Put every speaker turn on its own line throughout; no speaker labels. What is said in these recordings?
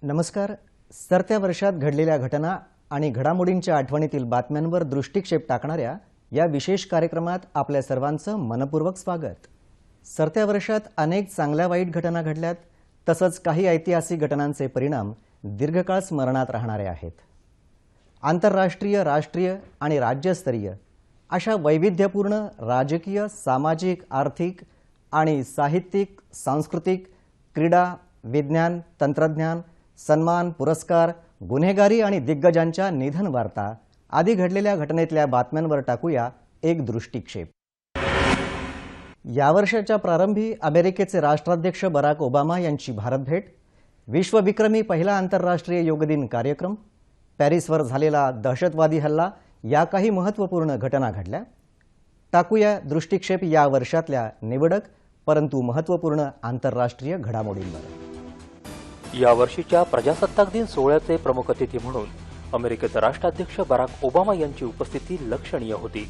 नमस्कार. सरत्या वर्षात घडलेल्या घटना आणि घडामोडींच्या आठवणीतील बातम्यांवर दृष्टिक्षेप टाकणाऱ्या या विशेष कार्यक्रमात आपल्या सर्वांचं मनपूर्वक स्वागत. सरत्या वर्षात अनेक चांगल्या वाईट घटना घडल्यात, तसंच काही ऐतिहासिक घटनांचे परिणाम दीर्घकाळ स्मरणात राहणारे आहेत. आंतरराष्ट्रीय, राष्ट्रीय आणि राज्यस्तरीय अशा वैविध्यपूर्ण राजकीय, सामाजिक, आर्थिक आणि साहित्यिक, सांस्कृतिक, क्रीडा, विज्ञान, तंत्रज्ञान, सन्मान, पुरस्कार, गुन्हेगारी आणि दिग्गजांच्या निधन वार्ता आदी घडलेल्या घटनेतल्या बातम्यांवर टाकूया एक दृष्टिक्षेप. या वर्षाच्या प्रारंभी अमेरिकेचे राष्ट्राध्यक्ष बराक ओबामा यांची भारत भेट, विश्वविक्रमी पहिला आंतरराष्ट्रीय योग दिन कार्यक्रम, पॅरिसवर झालेला दहशतवादी हल्ला या काही महत्त्वपूर्ण घटना घडल्या. टाकूया दृष्टिक्षेप या वर्षातल्या निवडक परंतु महत्त्वपूर्ण आंतरराष्ट्रीय घडामोडींवर.
या वर्षीच्या प्रजासत्ताक दिन सोहळ्याचे प्रमुख अतिथी म्हणून अमेरिकेचे राष्ट्राध्यक्ष बराक ओबामा यांची उपस्थिती लक्षणीय होती.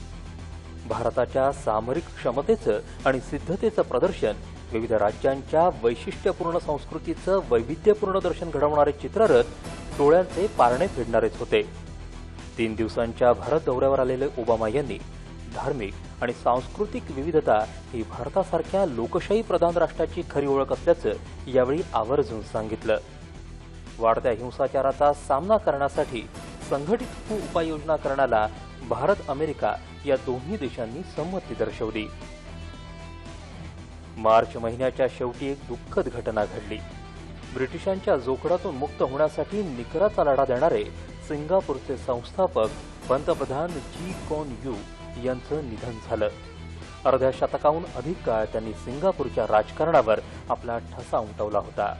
भारताच्या सामरिक क्षमतेचं आणि सिद्धतेचं प्रदर्शन, विविध राज्यांच्या वैशिष्ट्यपूर्ण संस्कृतीचं वैविध्यपूर्ण दर्शन घडवणारे चित्ररथ डोळ्यांचे पारणे फेडणारेच होते. 3 दिवसांच्या भारत दौऱ्यावर आलेले ओबामा यांनी धार्मिक आणि सांस्कृतिक विविधता ही भारतासारख्या लोकशाही प्रधान राष्ट्राची खरी ओळख असल्याचं यावेळी आवर्जून सांगितलं. वाढत्या हिंसाचाराचा सामना करण्यासाठी संघटित उपाययोजना करण्याला भारत, अमेरिका या दोन्ही देशांनी संमती दर्शवली. मार्च महिन्याच्या शेवटी एक दुःखद घटना घडली. ब्रिटिशांच्या जोखडातून मुक्त होण्यासाठी निकराचा लढा देणारे सिंगापूरचे संस्थापक पंतप्रधान जी कॉन यू यांचं निधन झालं. अर्ध्या शतकाहून अधिक काळ त्यांनी सिंगापूरच्या राजकारणावर आपला ठसा उमटवला होता.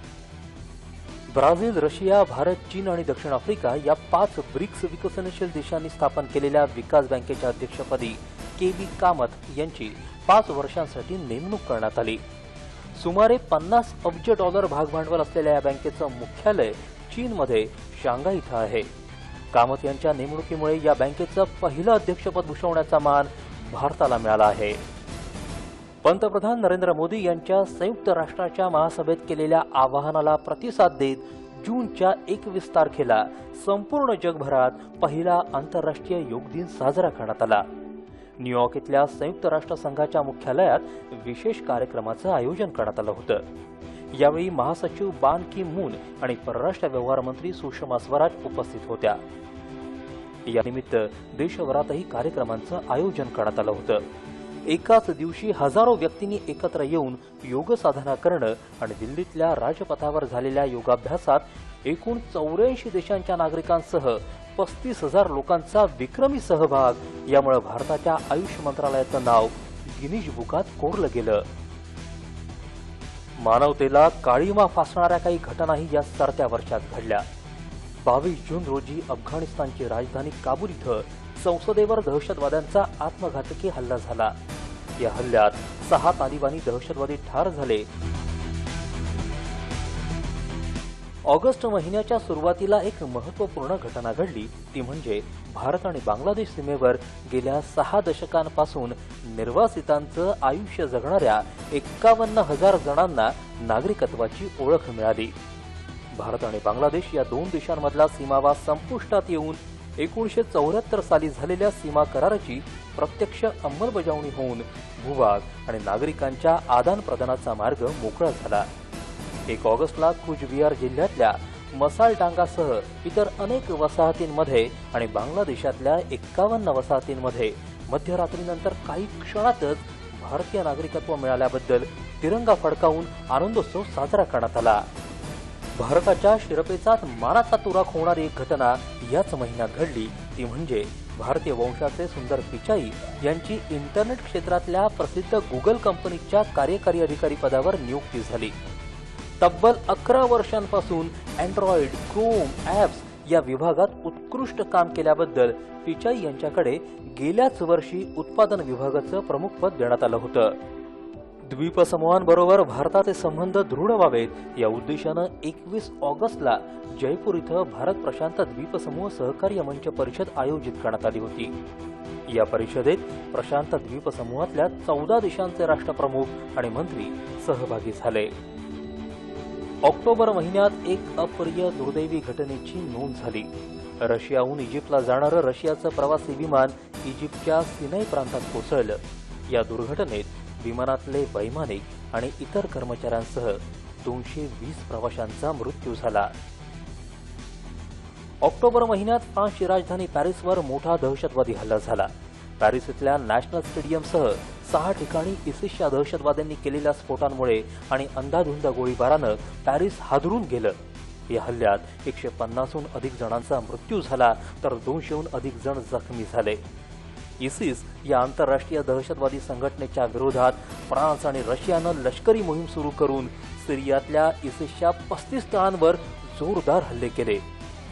ब्राझील, रशिया, भारत, चीन आणि दक्षिण आफ्रिका या 5 ब्रिक्स विकसनशील देशांनी स्थापन केलेल्या विकास बँकेच्या अध्यक्षपदी केबी कामत यांची 5 वर्षांसाठी नेमणूक करण्यात आली. सुमारे $50 अब्ज भागभांडवल असलेल्या या बँकेचं मुख्यालय चीनमध्ये शांघाय इथं आहे. कामत यांच्या नेमणुकीमुळे या बँकेचं पहिलं अध्यक्षपद भूषवण्याचा मान भारताला मिळाला आहे. पंतप्रधान नरेंद्र मोदी यांच्या संयुक्त राष्ट्राच्या महासभेत केलेल्या आवाहनाला प्रतिसाद देत जूनच्या 21 तारखेला संपूर्ण जगभरात पहिला आंतरराष्ट्रीय योग दिन साजरा करण्यात आला. न्यूयॉर्क इथल्या संयुक्त राष्ट्र संघाच्या मुख्यालयात विशेष कार्यक्रमाचं आयोजन करण्यात आलं होतं. यावेळी महासचिव बान की मून आणि परराष्ट्र व्यवहार मंत्री सुषमा स्वराज उपस्थित होत्या. यानिमित्त देशभरातही कार्यक्रमांचं आयोजन करण्यात आलं होतं. एकाच दिवशी हजारो व्यक्तींनी एकत्र येऊन योग साधना करणं आणि दिल्लीतल्या राजपथावर झालेल्या योगाभ्यासात एकूण 84 देशांच्या नागरिकांसह 35,000 लोकांचा विक्रमी सहभाग यामुळे भारताच्या आयुष मंत्रालयाचं नाव गिनीज बुकात कोरलं गेलं. मानवतेला काळीमा फासणाऱ्या काही घटनाही या सरत्या वर्षात घडल्या. 22 जून रोजी अफगाणिस्तानची राजधानी काबूल इथं संसदेवर दहशतवाद्यांचा आत्मघातकी हल्ला झाला. या हल्ल्यात 6 तालिबानी दहशतवादी ठार झाले. ऑगस्ट महिन्याच्या सुरुवातीला एक महत्त्वपूर्ण घटना घडली, ती म्हणजे भारत आणि बांगलादेश सीमेवर गेल्या 6 दशकांपासून निर्वासितांचं आयुष्य जगणाऱ्या 51,000 जणांना नागरिकत्वाची ओळख मिळाली. भारत आणि बांगलादेश या 2 देशांमधला सीमावाद संपुष्टात येऊन 1974 साली झालेल्या सीमा कराराची प्रत्यक्ष अंमलबजावणी होऊन भूभाग आणि नागरिकांच्या आदान प्रदानाचा मार्ग मोकळा झाला. 1 ऑगस्टला कुचबिहार जिल्ह्यातल्या मसालडांगासह इतर अनेक वसाहतींमध्ये आणि बांगलादेशातल्या 51 वसाहतींमध्ये मध्यरात्रीनंतर काही क्षणातच भारतीय नागरिकत्व मिळाल्याबद्दल तिरंगा फडकावून आनंदोत्सव साजरा करण्यात आला. भारताच्या शिरपेचात मानाचा तुरा खोवणारी एक घटना याच महिन्यात घडली, ती म्हणजे भारतीय वंशाचे सुंदर पिचाई यांची इंटरनेट क्षेत्रातल्या प्रसिद्ध गुगल कंपनीच्या कार्यकारी अधिकारी पदावर नियुक्ती झाली. तब्बल 11 वर्षांपासून अँड्रॉइड, क्रोम, ॲप्स या विभागात उत्कृष्ट काम केल्याबद्दल पिचाई यांच्याकडे गेल्याच वर्षी उत्पादन विभागाचं प्रमुख पद देण्यात आलं होतं. द्वीपसमूहांबरोबर भारताचे संबंध दृढ व्हावेत या उद्देशानं 21 ऑगस्टला जयपूर इथं भारत प्रशांत द्वीपसमूह सहकार्य मंच परिषद आयोजित करण्यात आली होती. या परिषदेत प्रशांत द्वीपसमूहातल्या 14 देशांचे राष्ट्रप्रमुख आणि मंत्री सहभागी झाले. ऑक्टोबर महिन्यात एक अप्रिय दुर्दैवी घटनेची नोंद झाली. रशियाहून इजिप्तला जाणारं रशियाचं प्रवासी विमान इजिप्तच्या सिनाई प्रांतात कोसळलं. या दुर्घटनेत विमानातले वैमानिक आणि इतर कर्मचाऱ्यांसह 220 प्रवाशांचा मृत्यू झाला. ऑक्टोबर महिन्यात फ्रान्सची राजधानी पॅरिसवर मोठा दहशतवादी हल्ला झाला. पॅरिस इथल्या नॅशनल स्टेडियमसह 6 ठिकाणी इसिसच्या दहशतवाद्यांनी केलेल्या स्फोटांमुळे आणि अंधाधुंद गोळीबारानं पॅरिस हादरून गेलं. या हल्ल्यात 150हून अधिक जणांचा मृत्यू झाला तर 200हून अधिक जण जखमी झाले. इसिस या आंतरराष्ट्रीय दहशतवादी संघटनेच्या विरोधात फ्रान्स आणि रशियानं लष्करी मोहीम सुरू करून सिरियातल्या इसिसच्या 35 तळांवर जोरदार हल्ले केले.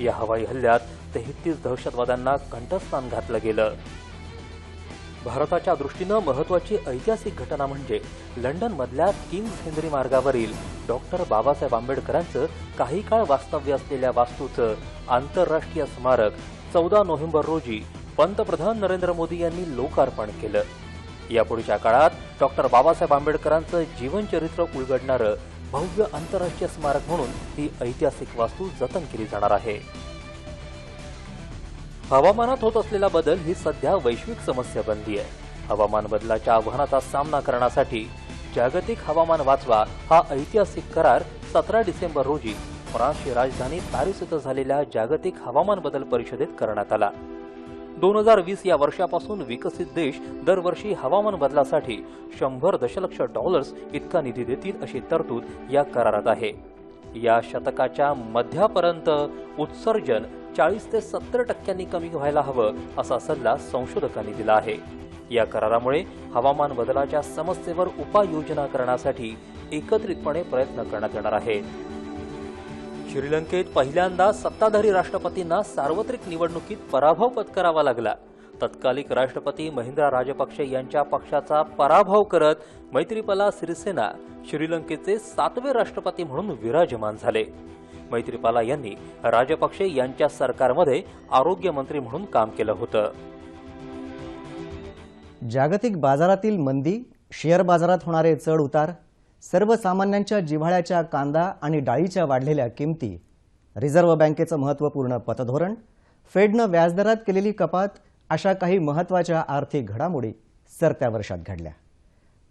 या हवाई हल्ल्यात 33 दहशतवाद्यांना कंठस्नान घातलं गेलं. भारताच्या दृष्टीनं महत्वाची ऐतिहासिक घटना म्हणजे लंडनमधल्या किंग्स हेनरी मार्गावरील डॉक्टर बाबासाहेब आंबेडकरांचं काही काळ वास्तव्य असलेल्या वास्तूचं आंतरराष्ट्रीय स्मारक 14 नोव्हेंबर रोजी पंतप्रधान नरेंद्र मोदी यांनी लोकार्पण केलं. यापुढच्या काळात डॉक्टर बाबासाहेब आंबेडकरांचं जीवनचरित्र उलगडणारं भव्य आंतरराष्ट्रीय स्मारक म्हणून ही ऐतिहासिक वास्तू जतन केली जाणार आहे. हवामानात होत असलेला बदल ही सध्या वैश्विक समस्या बनली आहे. हवामान बदलाच्या आव्हानाचा सामना करण्यासाठी जागतिक हवामान वाचवा हा ऐतिहासिक करार 17 डिसेंबर रोजी फ्रान्सची राजधानी पॅरिस इथं झालेल्या जागतिक हवामान बदल परिषदेत करण्यात आला. 2020 या वर्षापासून विकसित देश दरवर्षी हवामान बदलासाठी $100 दशलक्ष इतका निधी देतील अशी तरतूद या करारात आहे. या शतकाच्या मध्यापर्यंत उत्सर्जन 40 ते 70% कमी व्हायला हवं असा सल्ला संशोधकांनी दिला आहे. या करारामुळे हवामान बदलाच्या समस्येवर उपाययोजना करण्यासाठी एकत्रितपणे प्रयत्न करण्यात येणार आहेत. श्रीलंकेत पहिल्यांदा सत्ताधारी राष्ट्रपतींना सार्वत्रिक निवडणुकीत पराभव पत्करावा लागला. तत्कालिक राष्ट्रपती महिंद्रा राजपक्षे यांच्या पक्षाचा पराभव करत मैत्रीपाला सिरिसेना श्रीलंकेचे 7वे राष्ट्रपती म्हणून विराजमान झाले. मैत्रीपाला यांनी राजपक्षे यांच्या सरकारमध्ये आरोग्य मंत्री म्हणून काम केलं होतं.
जागतिक बाजारातील मंदी, शेअर बाजारात होणारे चढ उतार, सर्वसामान्यांच्या जिव्हाळ्याच्या कांदा आणि डाळीच्या वाढलेल्या किमती, रिझर्व्ह बँकेचं महत्त्वपूर्ण पतधोरण, फेडनं व्याजदरात केलेली कपात अशा काही महत्त्वाच्या आर्थिक घडामोडी सरत्या वर्षात घडल्या.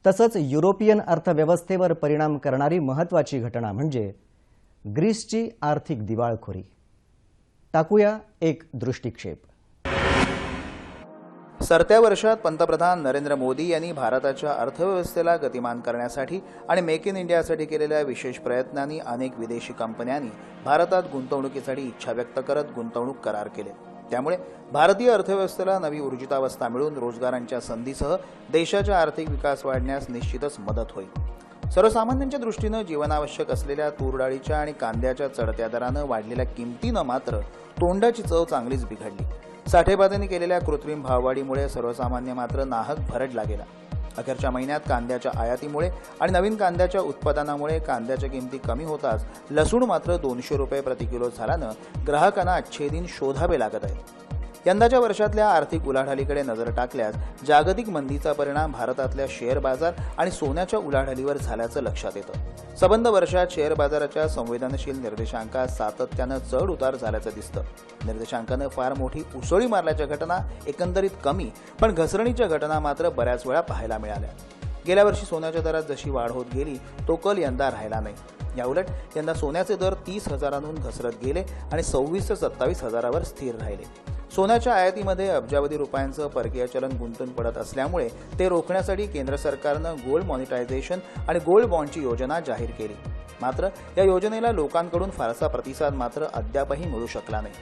तसंच युरोपियन अर्थव्यवस्थेवर परिणाम करणारी महत्त्वाची घटना म्हणजे ग्रीसची आर्थिक दिवाळखोरी. टाकूया एक दृष्टिक्षेप.
सरत्या वर्षात पंतप्रधान नरेंद्र मोदी यांनी भारताच्या अर्थव्यवस्थेला गतिमान करण्यासाठी आणि मेक इन इंडियासाठी केलेल्या विशेष प्रयत्नांनी अनेक विदेशी कंपन्यांनी भारतात गुंतवणुकीसाठी इच्छा व्यक्त करत गुंतवणूक करार केले. त्यामुळे भारतीय अर्थव्यवस्थेला नवी ऊर्जितावस्था मिळून रोजगारांच्या संधीसह देशाचा आर्थिक विकास वाढण्यास निश्चितच मदत होईल. सर्वसामान्यांच्या दृष्टीनं जीवनावश्यक असलेल्या तूर डाळीच्या आणि कांद्याच्या चढत्या दरानं वाढलेल्या किमतीनं मात्र तोंडाची चव चांगलीच बिघडली. साठेबाजांनी केलेल्या कृत्रिम भाववाढीमुळे सर्वसामान्य मात्र नाहक भरडला गेला. अखेरच्या महिन्यात कांद्याच्या आयातीमुळे आणि नवीन कांद्याच्या उत्पादनामुळे कांद्याच्या किमती कमी होताच लसूण मात्र $200 प्रति किलो झाल्यानं ग्राहकांना अच्छे दिन शोधावे लागत आहेत. यंदाच्या वर्षातल्या आर्थिक उलाढालीकडे नजर टाकल्यास जागतिक मंदीचा परिणाम भारतातल्या शेअर बाजार आणि सोन्याच्या उलाढालीवर झाल्याचं लक्षात येतं. संबंध वर्षात शेअर बाजाराच्या संवेदनशील निर्देशांकात सातत्यानं चढ उतार झाल्याचं दिसतं. निर्देशांकानं फार मोठी उसळी मारल्याच्या घटना एकंदरीत कमी, पण घसरणीच्या घटना मात्र बऱ्याच वेळा पाहायला मिळाल्या. गेल्या वर्षी सोन्याच्या दरात जशी वाढ होत गेली तो कल यंदा राहिला नाही. याउलट यंदा सोन्याचे दर 30,000 घसरत गेले आणि 26 ते 27,000 स्थिर राहिले. सोन्याच्या आयातीमध्ये अब्जावधी रुपयांचं परकीय चलन गुंतून पडत असल्यामुळे ते रोखण्यासाठी केंद्र सरकारनं गोल्ड मॉनिटायझेशन आणि गोल्ड बॉन्डची योजना जाहीर केली. मात्र या योजनेला लोकांकडून फारसा प्रतिसाद मात्र अद्यापही मिळू शकला नाही.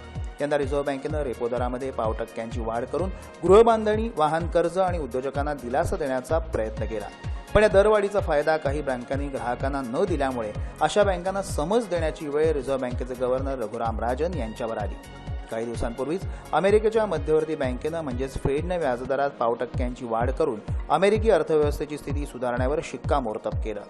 यंदा रिझर्व्ह बँकेनं रेपो दरामध्ये 0.5% वाढ करून गृहबांधणी, वाहन कर्ज आणि उद्योजकांना दिलासा देण्याचा प्रयत्न केला. पण या दरवाढीचा फायदा काही बँकांनी ग्राहकांना न दिल्यामुळे अशा बँकांना समज देण्याची वेळ रिझर्व्ह बँकेचे गव्हर्नर रघुराम राजन यांच्यावर आली. काही दिवसांपूर्वीच अमेरिकेच्या मध्यवर्ती बँकेनं म्हणजेच फेडनं व्याजदरात 0.5% वाढ करून अमेरिकी अर्थव्यवस्थेची स्थिती सुधारण्यावर शिक्कामोर्तब केलं.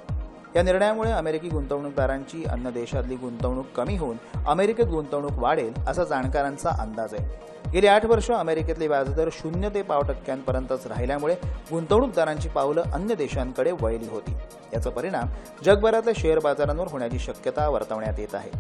या निर्णयामुळे अमेरिकी गुंतवणूकदारांची अन्य देशातली गुंतवणूक कमी होऊन अमेरिकेत गुंतवणूक वाढेल असा जाणकारांचा अंदाज आहे। गेली 8 वर्ष अमेरिकेतले व्याजदर 0 ते 0.5%च राहिल्यामुळे गुंतवणूकदारांची पावलं अन्य देशांकडे वळली होती। याचा परिणाम जगभरातल्या शेअर बाजारांवर होण्याची शक्यता वर्तवण्यात येत आहे।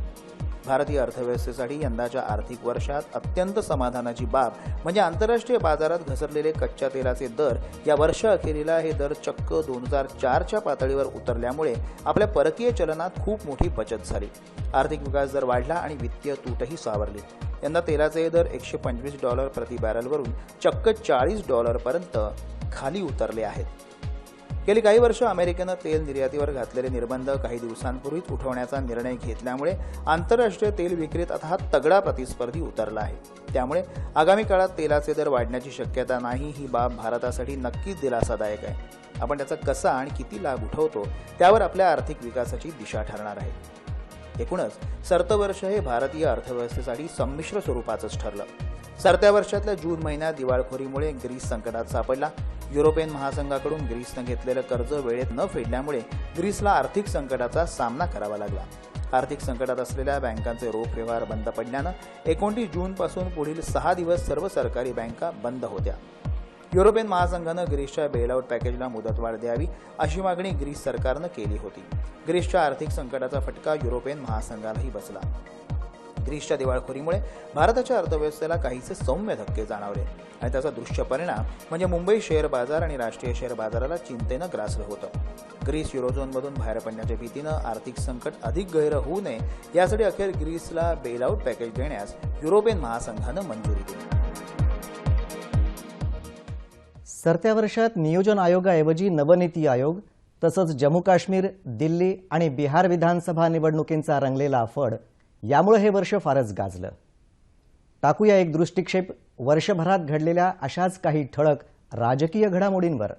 भारतीय अर्थव्यवस्थेसाठी यंदाच्या आर्थिक वर्षात अत्यंत समाधानाची बाब म्हणजे आंतरराष्ट्रीय बाजारात घसरलेले कच्च्या तेलाचे दर या वर्षअखेरीला हे दर चक्क 2004च्या पातळीवर उतरल्यामुळे आपल्या परकीय चलनात खूप मोठी बचत झाली। आर्थिक विकास दर वाढला आणि वित्तीय तूटही सावरली। यंदा तेलाचे दर $125 प्रति बॅरलवरून चक्क $40 पर्यंत खाली उतरले आहेत। गेली काही वर्ष अमेरिकेनं तेल निर्यातीवर घातलेले निर्बंध काही दिवसांपूर्वीच उठवण्याचा निर्णय घेतल्यामुळे आंतरराष्ट्रीय तेल विक्रीत आता हा तगडा प्रतिस्पर्धी उतरला आहे। त्यामुळे आगामी काळात तेलाचे दर वाढण्याची शक्यता नाही ही बाब भारतासाठी नक्कीच दिलासादायक आहे। आपण त्याचा कसा आणि किती लाभ उठवतो त्यावर आपल्या आर्थिक विकासाची दिशा ठरणार आहे। एकूणच सरतं वर्ष हे भारतीय अर्थव्यवस्थेसाठी संमिश्र स्वरूपाचंच ठरलं। सरत्या वर्षातल्या जून महिन्यात दिवाळखोरीमुळे ग्रीस संकटात सापडला। युरोपियन महासंघाकडून ग्रीसनं घेतलेलं कर्ज वेळेत न फेडल्यामुळे ग्रीसला आर्थिक संकटाचा सामना करावा लागला। आर्थिक संकटात असलेल्या बँकांचे रोख व्यवहार बंद पडल्यानं 29 जूनपासून पुढील 6 दिवस सर्व सरकारी बँका बंद होत्या। युरोपियन महासंघानं ग्रीसच्या बेलआउट पॅकेजला मुदतवाढ द्यावी अशी मागणी ग्रीस सरकारनं केली होती। ग्रीसच्या आर्थिक संकटाचा फटका युरोपियन महासंघालाही बसला। ग्रीसच्या दिवाळखोरीमुळे भारताच्या अर्थव्यवस्थेला काहीसे सौम्य धक्के जाणवले आणि त्याचा दृश्य परिणाम म्हणजे मुंबई शेअर बाजार आणि राष्ट्रीय शेअर बाजाराला चिंतेनं ग्रासलं होतं। ग्रीस युरोझोनमधून बाहेर पडण्याच्या भीतीनं आर्थिक संकट अधिक गहिरं होऊ नये यासाठी अखेर ग्रीसला बेलआउट पॅकेज देण्यास युरोपियन महासंघानं मंजुरी दिली।
सरत्या वर्षात नियोजन आयोगाऐवजी नवनीती आयोग तसंच जम्मू काश्मीर, दिल्ली आणि बिहार विधानसभा निवडणुकींचा रंगलेला फड यामुळे हे वर्ष फारच गाजलं। टाकूया एक दृष्टिक्षेप वर्षभरात घडलेल्या अशाच काही ठळक राजकीय घडामोडींवर।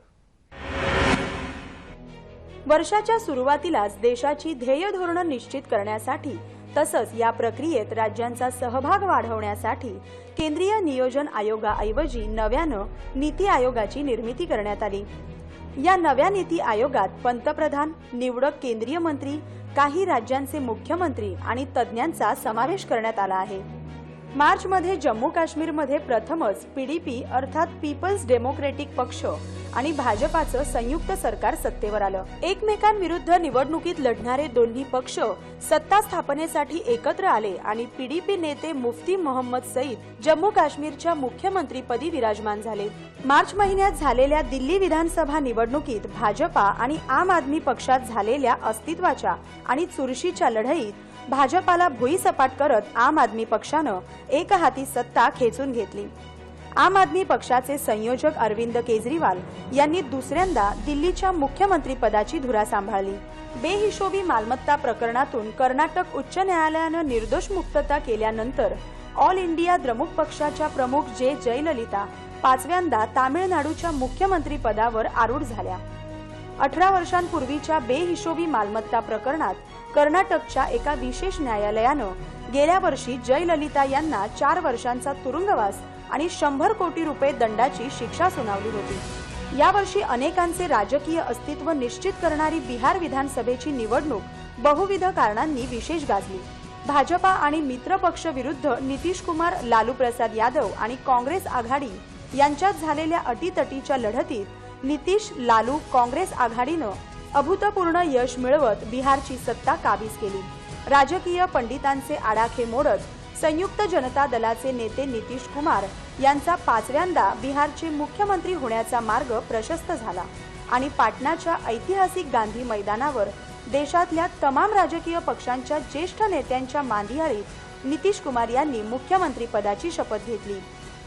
वर्षाच्या सुरुवातीलाच देशाची ध्येय धोरणं निश्चित करण्यासाठी तसंच या प्रक्रियेत राज्यांचा सहभाग वाढवण्यासाठी केंद्रीय नियोजन आयोगाऐवजी नव्यानं नीती आयोगाची निर्मिती करण्यात आली। या नव्या नीती आयोगात पंतप्रधान, निवडक केंद्रीय मंत्री, काही राज्यांचे मुख्यमंत्री आणि तज्ज्ञांचा समावेश करण्यात आला आहे। मार्चमध्ये जम्मू काश्मीरमध्ये प्रथमच पीडीपी अर्थात पीपल्स डेमोक्रेटिक पक्ष आणि भाजपाचं संयुक्त सरकार सत्तेवर आलं। एकमेकांविरुद्ध निवडणुकीत लढणारे दोन्ही पक्ष सत्ता स्थापनेसाठी एकत्र आले आणि पीडीपी नेते मुफ्ती मोहम्मद सईद जम्मू काश्मीरच्या मुख्यमंत्रीपदी विराजमान झाले। मार्च महिन्यात झालेल्या दिल्ली विधानसभा निवडणुकीत भाजपा आणि आम आदमी पक्षात झालेल्या अस्तित्वाच्या आणि चुरशीच्या लढाईत भाजपाला भुईसपाट करत आम आदमी पक्षानं एकहाती सत्ता खेचून घेतली। आम आदमी पक्षाचे संयोजक अरविंद केजरीवाल यांनी दुसऱ्यांदा दिल्लीच्या मुख्यमंत्रीपदाची धुरा सांभाळली। बेहिशोबी मालमत्ता प्रकरणातून कर्नाटक उच्च न्यायालयानं निर्दोष मुक्तता केल्यानंतर ऑल इंडिया द्रमुक पक्षाच्या प्रमुख जयललिता 5व्यांदा तामिळनाडूच्या मुख्यमंत्रीपदावर आरूढ झाल्या। 18 वर्षांपूर्वीच्या बेहिशोबी मालमत्ता प्रकरणात कर्नाटकच्या एका विशेष न्यायालयानं गेल्या वर्षी जयललिता यांना 4 वर्षांचा तुरुंगवास आणि 100 कोटी रुपये दंडाची शिक्षा सुनावली होती। यावर्षी अनेकांचे राजकीय अस्तित्व निश्चित करणारी बिहार विधानसभेची निवडणूक बहुविध कारणांनी विशेष गाजली। भाजपा आणि मित्र पक्ष विरुद्ध नितीश कुमार, लालू प्रसाद यादव आणि काँग्रेस आघाडी यांच्यात झालेल्या अटीतटीच्या लढतीत नितीश, लालू, काँग्रेस आघाडीनं अभूतपूर्व यश मिळवत बिहारची सत्ता काबीज केली। राजकीय पंडितांचे आडाखे मोडत संयुक्त जनता दलाचे नेते नितीश कुमार यांचा 5व्यांदा बिहारचे मुख्यमंत्री होण्याचा मार्ग प्रशस्त झाला आणि पाटणाच्या ऐतिहासिक गांधी मैदानावर देशातल्या तमाम राजकीय पक्षांच्या ज्येष्ठ नेत्यांच्या मांदियाळीत नितीश कुमार यांनी मुख्यमंत्रीपदाची शपथ घेतली।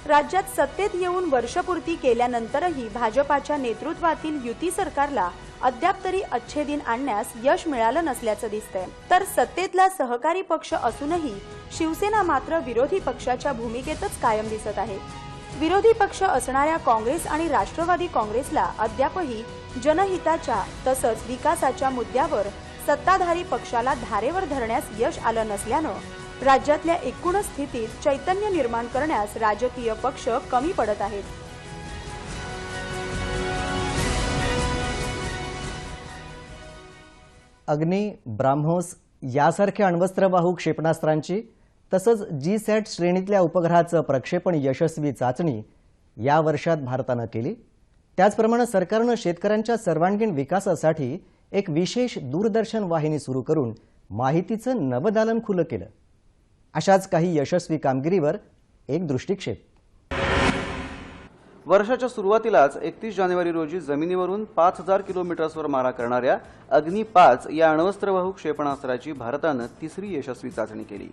राज्यात सत्तेत येऊन वर्षपूर्ती केल्यानंतरही भाजपाच्या नेतृत्वातील युती सरकारला अद्याप तरी अच्छे दिन आणण्यास यश मिळालं नसल्याचं दिसतंय। तर सत्तेतला सहकारी पक्ष असूनही शिवसेना मात्र विरोधी पक्षाच्या भूमिकेतच कायम दिसत आहे। विरोधी पक्ष असणाऱ्या काँग्रेस आणि राष्ट्रवादी काँग्रेसला अद्यापही जनहिताच्या तसंच विकासाच्या मुद्द्यावर सत्ताधारी पक्षाला धारेवर धरण्यास यश आलं नसल्यानं राज्यातल्या एकूण स्थितीत चैतन्य निर्माण करण्यास राजकीय पक्ष कमी पडत आहेत।
अग्नी, ब्राह्मोस यासारख्या अण्वस्त्रवाहू क्षेपणास्त्रांची तसंच जी-सॅट श्रेणीतल्या उपग्रहाचं प्रक्षेपण यशस्वी चाचणी या वर्षात भारतानं केली। त्याचप्रमाणे सरकारनं शेतकऱ्यांच्या सर्वांगीण विकासासाठी एक विशेष दूरदर्शन वाहिनी सुरू करून माहितीचं नवदालन खुलं केलं। अशाच काही यशस्वी कामगिरीवर एक दृष्टिक्षेप।
वर्षाच्या सुरुवातीलाच 31 जानेवारी रोजी जमिनीवरून 5000 किलोमीटर्सवर मारा करणाऱ्या अग्नी-5 या अण्वस्त्रवाहू क्षेपणास्त्राची भारतानं तिसरी यशस्वी चाचणी केली।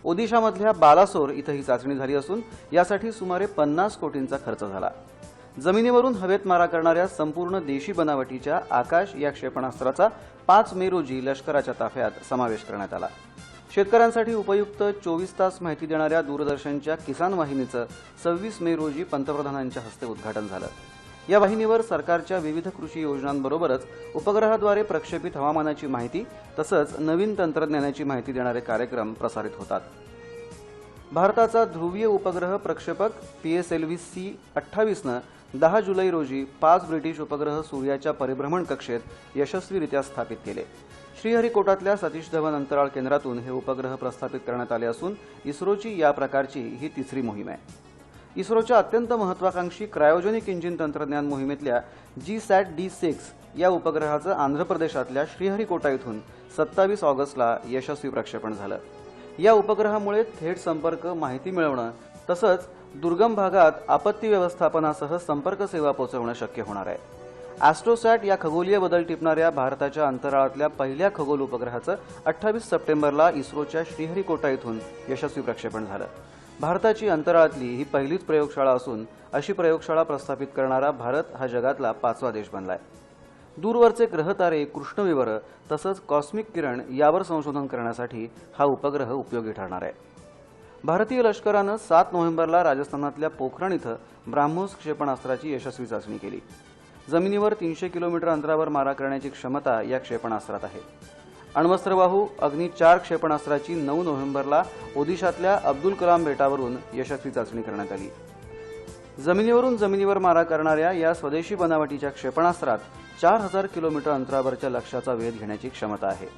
ओदिशामधल्या बालासोर इथं ही चाचणी झाली असून यासाठी सुमारे 50 कोटींचा खर्च झाला। जमिनीवरून हवेत मारा करणाऱ्या संपूर्ण देशी बनावटीच्या आकाश या क्षेपणास्त्राचा 5 मे रोजी लष्कराच्या ताफ्यात समावेश करण्यात आला। शेतकऱ्यांसाठी उपयुक्त 24 तास माहिती देणाऱ्या दूरदर्शनच्या किसान वाहिनीचं 26 मे रोजी पंतप्रधानांच्या हस्ते उद्घाटन झालं। या वाहिनीवर सरकारच्या विविध कृषी योजनांबरोबरच उपग्रहाद्वारे प्रक्षेपित हवामानाची माहिती तसंच नवीन तंत्रज्ञानाची माहिती देणारे कार्यक्रम प्रसारित होतात। भारताचा ध्रुवीय उपग्रह प्रक्षेपक PSLV-C-28नं 10 जुलै रोजी 5 ब्रिटिश उपग्रह सूर्याच्या परिभ्रमण कक्षेत यशस्वीरित्या स्थापित केले। श्रीहरिकोटातल्या सतीश धवन अंतराळ केंद्रातून हे उपग्रह प्रस्थापित करण्यात आले असून इस्रोची या प्रकारची ही तिसरी मोहीम आहे। इस्रोच्या अत्यंत महत्वाकांक्षी क्रायोजेनिक इंजिन तंत्रज्ञान मोहिमेतल्या जी-सॅट-D6 या उपग्रहाचं आंध्र प्रदेशातल्या श्रीहरिकोटा इथून 27 ऑगस्टला यशस्वी प्रक्षेपण झालं। या उपग्रहामुळे थेट संपर्क, माहिती मिळवणं तसंच दुर्गम भागात आपत्ती व्यवस्थापनासह संपर्क सेवा पोहोचवणं शक्य होणार आहे। ॲस्ट्रोसॅट या खगोलीय बदल टिपणाऱ्या भारताच्या अंतराळातल्या पहिल्या खगोल उपग्रहाचं 28 सप्टेंबरला इस्रोच्या श्रीहरिकोटा इथून यशस्वी प्रक्षेपण झालं। भारताची अंतराळातली ही पहिलीच प्रयोगशाळा असून अशी प्रयोगशाळा प्रस्थापित करणारा भारत हा जगातला 5वा देश बनलाय। दूरवरचे ग्रहतारे, कृष्णविवर तसंच कॉस्मिक किरण यावर संशोधन करण्यासाठी हा उपग्रह उपयोगी ठरणार आहे। भारतीय लष्करानं 7 नोव्हेंबरला राजस्थानातल्या पोखरण इथं ब्राह्मोस क्षेपणास्त्राची यशस्वी चाचणी केली। जमिनीवर 300 किलोमीटर अंतरावर मारा करण्याची क्षमता या क्षेपणास्त्रात आहे। अण्वस्त्रवाहू अग्नी-4 क्षेपणास्त्राची 9 नोव्हेंबरला ओदिशातल्या अब्दुल कलाम बेटावरून यशस्वी चाचणी करण्यात आली। जमिनीवरून जमिनीवर मारा करणाऱ्या या स्वदेशी बनावटीच्या क्षेपणास्त्रात 4000 किलोमीटर अंतरावरच्या लक्ष्याचा वेध घेण्याची क्षमता आहे।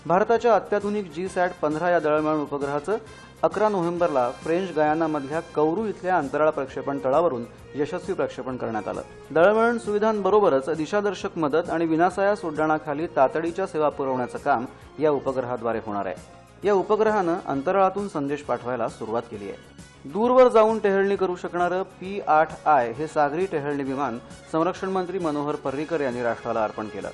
भारताच्या अत्याधुनिक जी-सॅट-15 या दळणवळण उपग्रहाचं 11 नोव्हेंबरला फ्रेंच गयानामधल्या कौरू इथल्या अंतराळ प्रक्षेपण तळावरून यशस्वी प्रक्षेपण करण्यात आलं। दळणवळण सुविधांबरोबरच दिशादर्शक मदत आणि विनासायास उड्डाणाखाली तातडीच्या सेवा पुरवण्याचं काम या उपग्रहाद्वारे होणार आहे। या उपग्रहानं अंतराळातून संदेश पाठवायला सुरुवात केली आहे। दूरवर जाऊन टेहळणी करू शकणारं P-8I हे सागरी टेहळणी विमान संरक्षण मंत्री मनोहर पर्रीकर यांनी राष्ट्राला अर्पण केलं।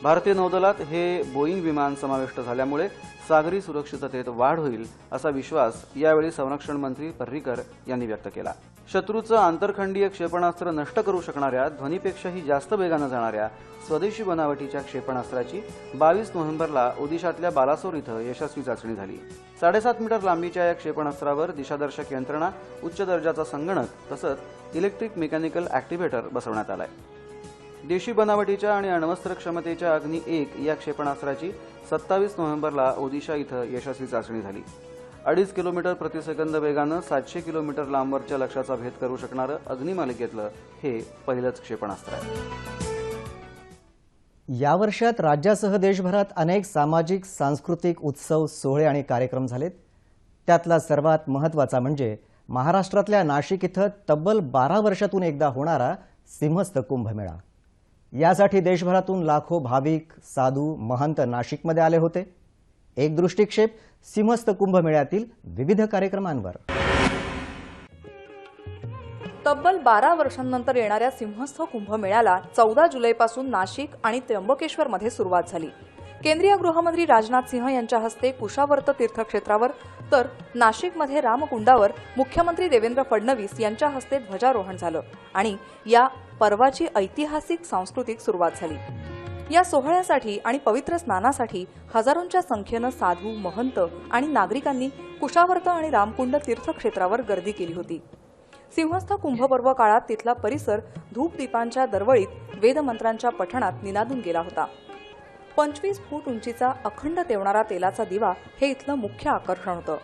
भारतीय नौदलात हे बोईंग विमान समाविष्ट झाल्यामुळे सागरी सुरक्षिततेत वाढ होईल असा विश्वास यावेळी संरक्षण मंत्री पर्रीकर यांनी व्यक्त केला। शत्रूचं आंतरखंडीय क्षेपणास्त्र नष्ट करू शकणाऱ्या ध्वनीपेक्षाही जास्त वेगानं जाणाऱ्या स्वदेशी बनावटीच्या क्षेपणास्त्राची 22 नोव्हेंबरला ओदिशातल्या बालासोर इथं यशस्वी चाचणी झाली। 7.5 मीटर लांबीच्या या क्षेपणास्त्रावर दिशादर्शक यंत्रणा, उच्च दर्जाचा संगणक तसंच इलेक्ट्रिक मेकॅनिकल ॲक्टिव्हेटर बसवण्यात आलाय। देशी बनावटीच्या आणि अण्वस्त्र क्षमतेच्या अग्नी-1 या क्षेपणास्त्राची 27 नोव्हेंबरला ओदिशा इथं यशस्वी चाचणी झाली। 2.5 किलोमीटर प्रति सेकंद वेगानं 700 किलोमीटर लांबवरच्या लक्ष्याचा भेद करू शकणारं अग्नी मालिकेतलं हे पहिलंच क्षेपणास्त्र आहे।
या वर्षात राज्यासह देशभरात अनेक सामाजिक, सांस्कृतिक उत्सव, सोहळे आणि कार्यक्रम झालेत। त्यातला सर्वात महत्त्वाचा म्हणजे महाराष्ट्रातल्या नाशिक इथं तब्बल 12 वर्षातून एकदा होणारा सिंहस्थ कुंभमेळा। यासाठी देशभरातून लाखो भाविक, साधू, महंत नाशिकमध्ये आले होते। एक दृष्टिक्षेप सिंहस्थ कुंभमेळ्यातील विविध कार्यक्रमांवर।
तब्बल 12 वर्षांनंतर येणाऱ्या सिंहस्थ कुंभमेळ्याला 14 जुलैपासून नाशिक आणि त्र्यंबकेश्वरमध्ये सुरुवात झाली। केंद्रीय गृहमंत्री राजनाथ सिंह यांच्या हस्ते कुशावर्त तीर्थक्षेत्रावर तर नाशिकमध्ये रामकुंडावर मुख्यमंत्री देवेंद्र फडणवीस यांच्या हस्ते ध्वजारोहण झालं आणि या पर्वाची ऐतिहासिक सांस्कृतिक सुरुवात झाली। या सोहळ्यासाठी आणि पवित्र स्नानासाठी हजारोंच्या संख्येनं साधू, महंत आणि नागरिकांनी कुशावर्त आणि रामकुंड तीर्थक्षेत्रावर गर्दी केली होती। सिंहस्थ कुंभपर्व काळात तिथला परिसर धूपदीपांच्या दरवळीत वेदमंत्रांच्या पठणात निनादून गेला होता। 25 फूट उंचीचा अखंड तेवणारा तेलाचा दिवा हे इथलं मुख्य आकर्षण होतं।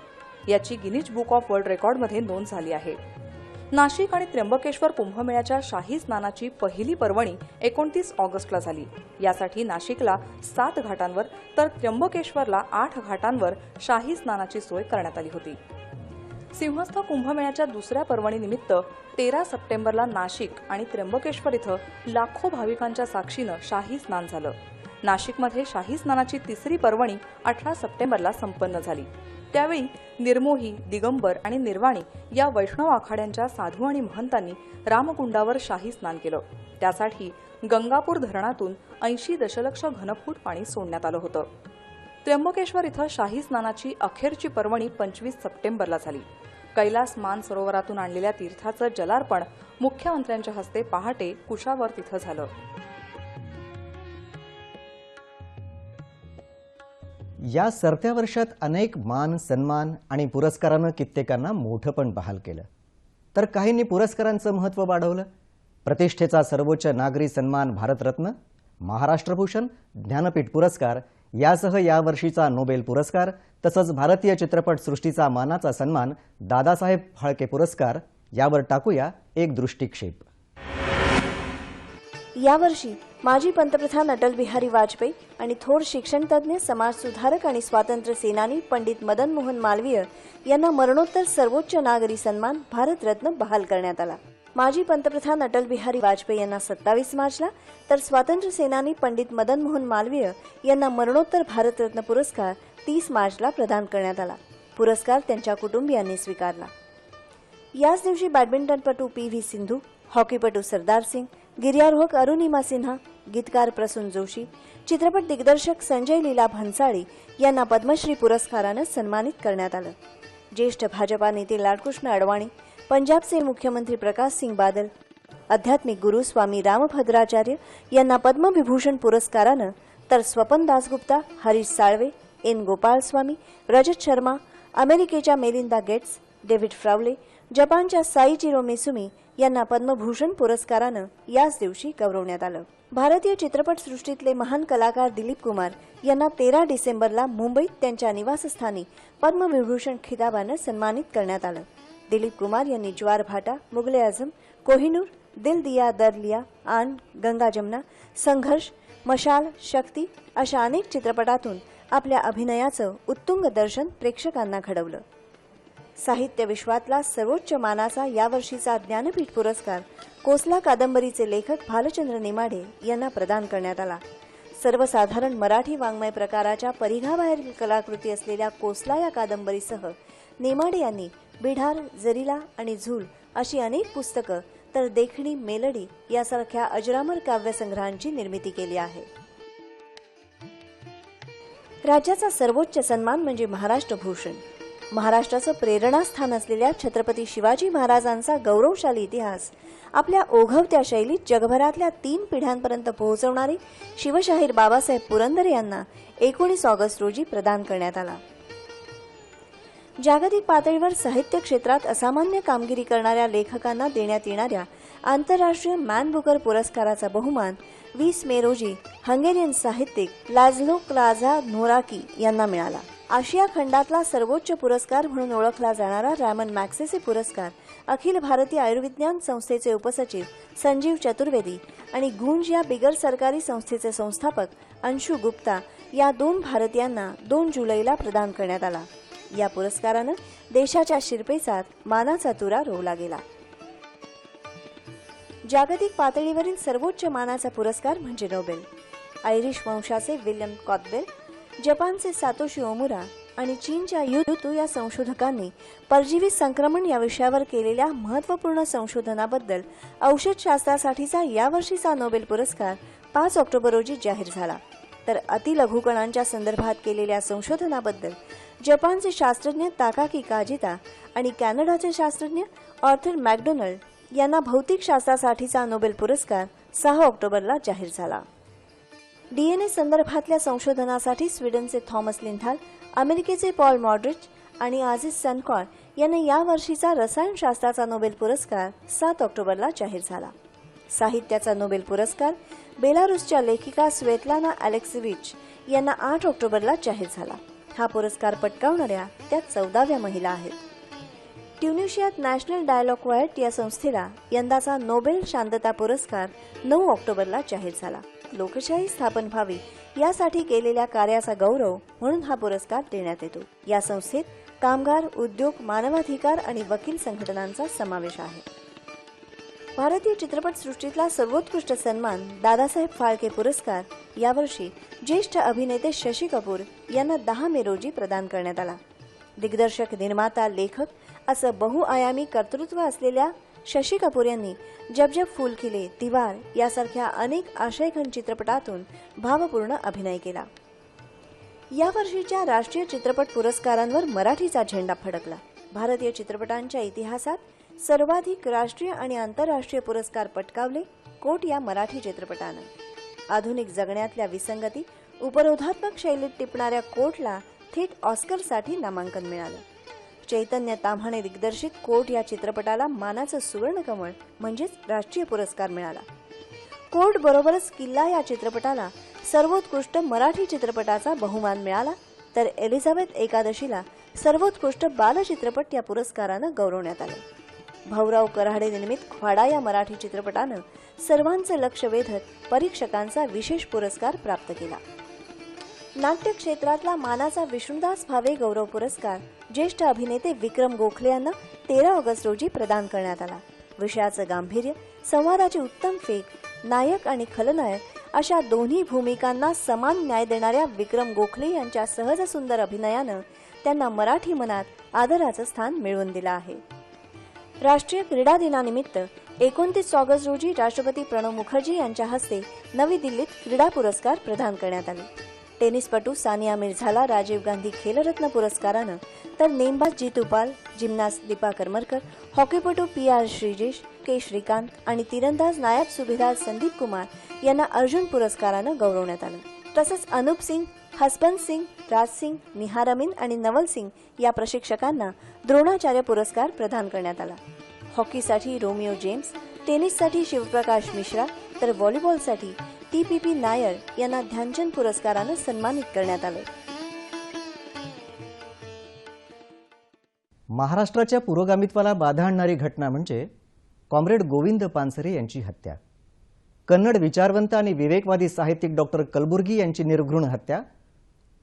याची गिनीज बुक ऑफ वर्ल्ड रेकॉर्डमध्ये नोंद झाली आहे। नाशिक आणि त्र्यंबकेश्वर कुंभमेळ्याच्या शाही स्नानाची पहिली पर्वणी 29 ऑगस्टला झाली. यासाठी नाशिकला 7 घाटांवर तर त्र्यंबकेश्वरला 8 घाटांवर शाही स्नानाची सोय करण्यात आली होती. सिंहस्थ कुंभमेळ्याच्या दुसऱ्या पर्वणीनिमित्त 13 सप्टेंबरला नाशिक आणि त्र्यंबकेश्वर इथं लाखो भाविकांच्या साक्षीनं शाही स्नान झालं. नाशिकमध्ये शाही स्नानाची तिसरी पर्वणी 18 सप्टेंबरला संपन्न झाली. त्यावेळी निर्मोही, दिगंबर आणि निर्वाणी या वैष्णव आखाड्यांच्या साधू आणि महंतांनी रामकुंडावर शाही स्नान केलं. त्यासाठी गंगापूर धरणातून 80 दशलक्ष घनफूट पाणी सोडण्यात आलं होतं. त्र्यंबकेश्वर इथं शाही स्नानाची अखेरची पर्वणी 25 सप्टेंबरला झाली. कैलास मानसरोवरातून आणलेल्या तीर्थाचं जलार्पण मुख्यमंत्र्यांच्या हस्ते पहाटे कुशावर्त इथं झालं.
या सरत्या वर्षात अनेक मान, सन्मान आणि पुरस्कारानं कित्येकांना मोठं पण बहाल केलं, तर काहींनी पुरस्कारांचं महत्त्व वाढवलं. प्रतिष्ठेचा सर्वोच्च नागरी सन्मान भारतरत्न, महाराष्ट्रभूषण, ज्ञानपीठ पुरस्कार यासह यावर्षीचा नोबेल पुरस्कार तसंच भारतीय चित्रपटसृष्टीचा मानाचा सन्मान दादासाहेब फाळके पुरस्कार यावर टाकूया एक दृष्टिक्षेप.
यावर्षी माजी पंतप्रधान अटल बिहारी वाजपेयी आणि थोर शिक्षणतज्ञ, समाजसुधारक आणि स्वातंत्र्य सेनानी पंडित मदन मोहन मालवीय यांना मरणोत्तर सर्वोच्च नागरी सन्मान भारतरत्न बहाल करण्यात आला. माजी पंतप्रधान अटल बिहारी वाजपेयी यांना 27 मार्चला तर स्वातंत्र्य सेनानी पंडित मदन मोहन मालवीय यांना मरणोत्तर भारतरत्न पुरस्कार 30 मार्चला प्रदान करण्यात आला. पुरस्कार त्यांच्या कुटुंबियांनी स्वीकारला. याच दिवशी बॅडमिंटनपटू PV सिंधू, हॉकीपटू सरदार सिंग, गिर्यारोहक अरुणिमा सिन्हा, गीतकार प्रसून जोशी, चित्रपट दिग्दर्शक संजय लीला भन्साळी यांना पद्मश्री पुरस्कारानं सन्मानित करण्यात आलं. ज्येष्ठ भाजपा नेते लालकृष्ण अडवाणी, पंजाबचे मुख्यमंत्री प्रकाश सिंग बादल, आध्यात्मिक गुरु स्वामी रामभद्राचार्य यांना पद्मविभूषण पुरस्कारानं तर स्वपन दासगुप्ता, हरीश साळवे, N. गोपाळस्वामी, रजत शर्मा, अमेरिकेच्या मेलिंदा गेट्स, डेव्हिड फ्रावले, जपानच्या साईचिरो मिसुमी यांना पद्मभूषण पुरस्कारानं याच दिवशी गौरवण्यात आलं. भारतीय चित्रपटसृष्टीतले महान कलाकार दिलीप कुमार यांना 13 डिसेंबरला मुंबईत त्यांच्या निवासस्थानी पद्मविभूषण खिताबानं सन्मानित करण्यात आलं. दिलीप कुमार यांनी ज्वार भाटा, मुगले आझम, कोहिनूर, दिल दिया दर लिया, आन, गंगा जमुना, संघर्ष, मशाल, शक्ती अशा अनेक चित्रपटातून आपल्या अभिनयाचं उत्तुंग दर्शन प्रेक्षकांना घडवलं. साहित्य विश्वातला सर्वोच्च मानाचा यावर्षीचा ज्ञानपीठ पुरस्कार कोसला कादंबरीचे लेखक भालचंद्र नेमाडे यांना प्रदान करण्यात आला. सर्वसाधारण मराठी वाङ्मय प्रकाराच्या परिघाबाहेरील कलाकृती असलेल्या कोसला या कादंबरीसह नेमाडे यांनी बिढार, जरीला आणि झूल अशी अनेक पुस्तकं तर देखणी, मेलडी यासारख्या अजरामर काव्यसंग्रहांची निर्मिती केली आहे. राज्याचा सर्वोच्च सन्मान म्हणजे महाराष्ट्र भूषण. महाराष्ट्राचं प्रेरणास्थान असलेल्या छत्रपती शिवाजी महाराजांचा गौरवशाली इतिहास आपल्या ओघवत्या शैलीत जगभरातल्या 3 पिढ्यांपर्यंत पोहोचवणारे शिवशाहीर बाबासाहेब पुरंदरे यांना 19 ऑगस्ट रोजी प्रदान करण्यात आला. जागतिक पातळीवर साहित्य क्षेत्रात असामान्य कामगिरी करणाऱ्या लेखकांना देण्यात येणाऱ्या आंतरराष्ट्रीय मॅन बुकर पुरस्काराचा बहुमान 20 मे रोजी हंगेरियन साहित्यिक लाझलो क्लाझानोराकी यांना मिळाला. आशिया खंडातला सर्वोच्च पुरस्कार म्हणून ओळखला जाणारा रॅमन मॅग्सेसे पुरस्कार अखिल भारतीय आयुर्विज्ञान संस्थेचे उपसचिव संजीव चतुर्वेदी आणि गुंज या बिगर सरकारी संस्थेचे संस्थापक अंशु गुप्ता या 2 भारतीयांना 2 जुलैला प्रदान करण्यात आला. या पुरस्कारानं देशाच्या शिरपेचात मानाचा तुरा रोवला गेला. जागतिक पातळीवरील सर्वोच्च मानाचा पुरस्कार म्हणजे नोबेल. आयरिश वंशाचे विल्यम कॉकबेल, जपानचे सातोशी ओमुरा आणि चीनच्या युतू या संशोधकांनी परजीवी संक्रमण या विषयावर केलेल्या महत्त्वपूर्ण संशोधनाबद्दल औषधशास्त्रासाठीचा यावर्षीचा नोबेल पुरस्कार 5 ऑक्टोबर रोजी जाहीर झाला. तर अतिलघुकणांच्या संदर्भात केलेल्या संशोधनाबद्दल जपानचे शास्त्रज्ञ ताकाकी काजिता आणि कॅनडाचे शास्त्रज्ञ ऑर्थर मॅकडोनल्ड यांना भौतिकशास्त्रासाठीचा नोबेल पुरस्कार 6 ऑक्टोबरला जाहीर झाला. DNA संदर्भातल्या संशोधनासाठी स्वीडनचे थॉमस लिंथाल, अमेरिकेचे पॉल मॉड्रिच आणि आझिज सनकॉर यांना यावर्षीचा रसायनशास्त्राचा नोबेल पुरस्कार 7 ऑक्टोबरला जाहीर झाला. साहित्याचा नोबेल पुरस्कार बेलारूसच्या लेखिका स्वेतलाना अलेक्सिविच यांना 8 ऑक्टोबरला जाहीर झाला. हा पुरस्कार पटकावणाऱ्या त्या 14व्या महिला आहेत. ट्युनिशियात नॅशनल डायलॉग क्वायट या संस्थेला यंदाचा नोबेल शांतता पुरस्कार 9 ऑक्टोबरला जाहीर झाला. लोकशाही स्थापन व्हावी यासाठी केलेल्या कार्याचा गौरव म्हणून हा पुरस्कार देण्यात येतो. या संस्थेत कामगार, उद्योग, मानवाधिकार आणि वकील संघटनांचा समावेश आहे. भारतीय चित्रपट सृष्टीतला सर्वोत्कृष्ट सन्मान दादासाहेब फाळके पुरस्कार यावर्षी ज्येष्ठ अभिनेते शशी कपूर यांना 10 मे रोजी प्रदान करण्यात आला. दिग्दर्शक, निर्माता, लेखक असं बहुआयामी कर्तृत्व असलेल्या शशी कपूर यांनी जब जब फूल खिले, दीवार यासारख्या अनेक आशयघन चित्रपटातून भावपूर्ण अभिनय केला. यावर्षीच्या राष्ट्रीय चित्रपट पुरस्कारांवर मराठीचा झेंडा फडकला. भारतीय चित्रपटांच्या इतिहासात सर्वाधिक राष्ट्रीय आणि आंतरराष्ट्रीय पुरस्कार पटकावले कोट या मराठी चित्रपटानं. आधुनिक जगण्यातल्या विसंगती उपरोधात्मक शैलीत टिपणाऱ्या कोटला थेट ऑस्करसाठी नामांकन मिळालं. चैतन्य ताम्हाणे दिग्दर्शित कोट या चित्रपटाला मानाचं सुवर्णकमळ म्हणजेच राष्ट्रीय पुरस्कार मिळाला. कोट बरोबरच किल्ला या चित्रपटाला सर्वोत्कृष्ट मराठी चित्रपटाचा बहुमान मिळाला, तर एलिझाबेथ एकादशीला सर्वोत्कृष्ट बालचित्रपट या पुरस्कारानं गौरवण्यात आलं. भाऊराव कराडे निर्मित ख्वाडा या मराठी चित्रपटानं सर्वांचं लक्ष वेधत परीक्षकांचा विशेष पुरस्कार प्राप्त केला. नाट्य क्षेत्रातला मानाचा विष्णुदास भावे गौरव पुरस्कार ज्येष्ठ अभिनेते विक्रम गोखले यांना 13 ऑगस्ट रोजी प्रदान करण्यात आला. विषयाचं गांभीर्य, संवादाची उत्तम फेक, नायक आणि खलनायक अशा दोन्ही भूमिकांना समान न्याय देणाऱ्या विक्रम गोखले यांच्या सहज सुंदर अभिनयानं त्यांना मराठी मनात आदराचं स्थान मिळवून दिलं आहे. राष्ट्रीय क्रीडा दिनानिमित्त 29 ऑगस्ट रोजी राष्ट्रपती प्रणव मुखर्जी यांच्या हस्ते नवी दिल्लीत क्रीडा पुरस्कार प्रदान करण्यात आले. टेनिसपटू सानिया मिर्झाला राजीव गांधी खेलरत्न पुरस्कारानं, तर नेमबाज जितू पाल, जिम्नास्ट दीपा करमरकर, हॉकीपटू PR श्रीजेश, के श्रीकांत आणि तीरंदाज नायब सुभेदार संदीप कुमार यांना अर्जुन पुरस्कारानं गौरवण्यात आलं. तसंच अनुप सिंग, हसबंत सिंग, राज सिंग, निहार अमीन आणि नवल सिंग या प्रशिक्षकांना द्रोणाचार्य पुरस्कार प्रदान करण्यात आला. हॉकीसाठी रोमिओ जेम्स, टेनिससाठी शिवप्रकाश मिश्रा, तर व्हॉलीबॉलसाठी TPP नायर यांना ध्यानचंद पुरस्कारानं सन्मानित करण्यात आलं.
महाराष्ट्राच्या पुरोगामित्वाला बाधा आणणारी घटना म्हणजे कॉम्रेड गोविंद पानसरे यांची हत्या. कन्नड विचारवंत आणि विवेकवादी साहित्यिक डॉक्टर कलबुर्गी यांची निर्घृण हत्या,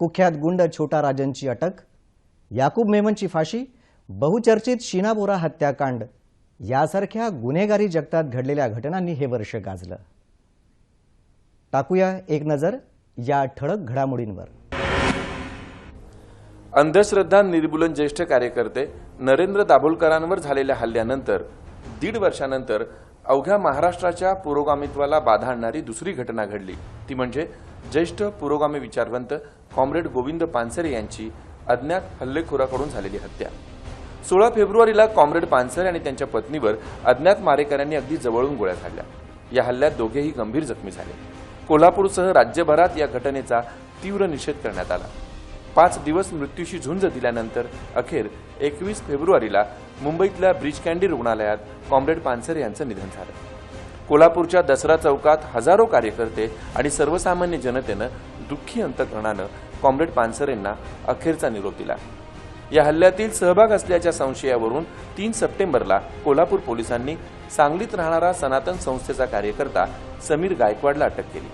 कुख्यात गुंड छोटा राजनची अटक, याकूब मेमनची फाशी, बहुचर्चित शीना बोरा हत्याकांड यासारख्या गुन्हेगारी जगतात घडलेल्या घटनांनी हे वर्ष गाजलं. टाकूया एक नजर या ठळक घडामोडींवर.
अंधश्रद्धा निर्मूलन ज्येष्ठ कार्यकर्ते नरेंद्र दाभोलकरांवर झालेल्या हल्ल्यानंतर 1.5 वर्षानंतर अवघ्या महाराष्ट्राच्या पुरोगामित्वाला बाधा आणणारी दुसरी घटना घडली. ती म्हणजे ज्येष्ठ पुरोगामी विचारवंत कॉम्रेड गोविंद पानसरे यांची अज्ञात हल्लेखोराकडून झालेली हत्या. 16 फेब्रुवारीला कॉम्रेड पानसरे आणि त्यांच्या पत्नीवर अज्ञात मारेकऱ्यांनी अगदी जवळून गोळ्या झाडल्या. या हल्ल्यात दोघेही गंभीर जखमी झाले. कोल्हापूरसह राज्यभरात या घटनेचा तीव्र निषेध करण्यात आला. 5 दिवस मृत्यूशी झुंज दिल्यानंतर अखेर 21 फेब्रुवारीला मुंबईतल्या ब्रिज कँडी रुग्णालयात कॉम्रेड पानसरे यांचं निधन झालं. कोल्हापूरच्या दसरा चौकात हजारो कार्यकर्ते आणि सर्वसामान्य जनतेनं दुःखी अंतकरणानं कॉम्रेड पानसरेंना अखेरचा निरोप दिला. या हल्ल्यातील सहभाग असल्याच्या संशयावरून 3 सप्टेंबरला कोल्हापूर पोलिसांनी सांगलीत राहणारा सनातन संस्थेचा कार्यकर्ता समीर गायकवाडला अटक केली.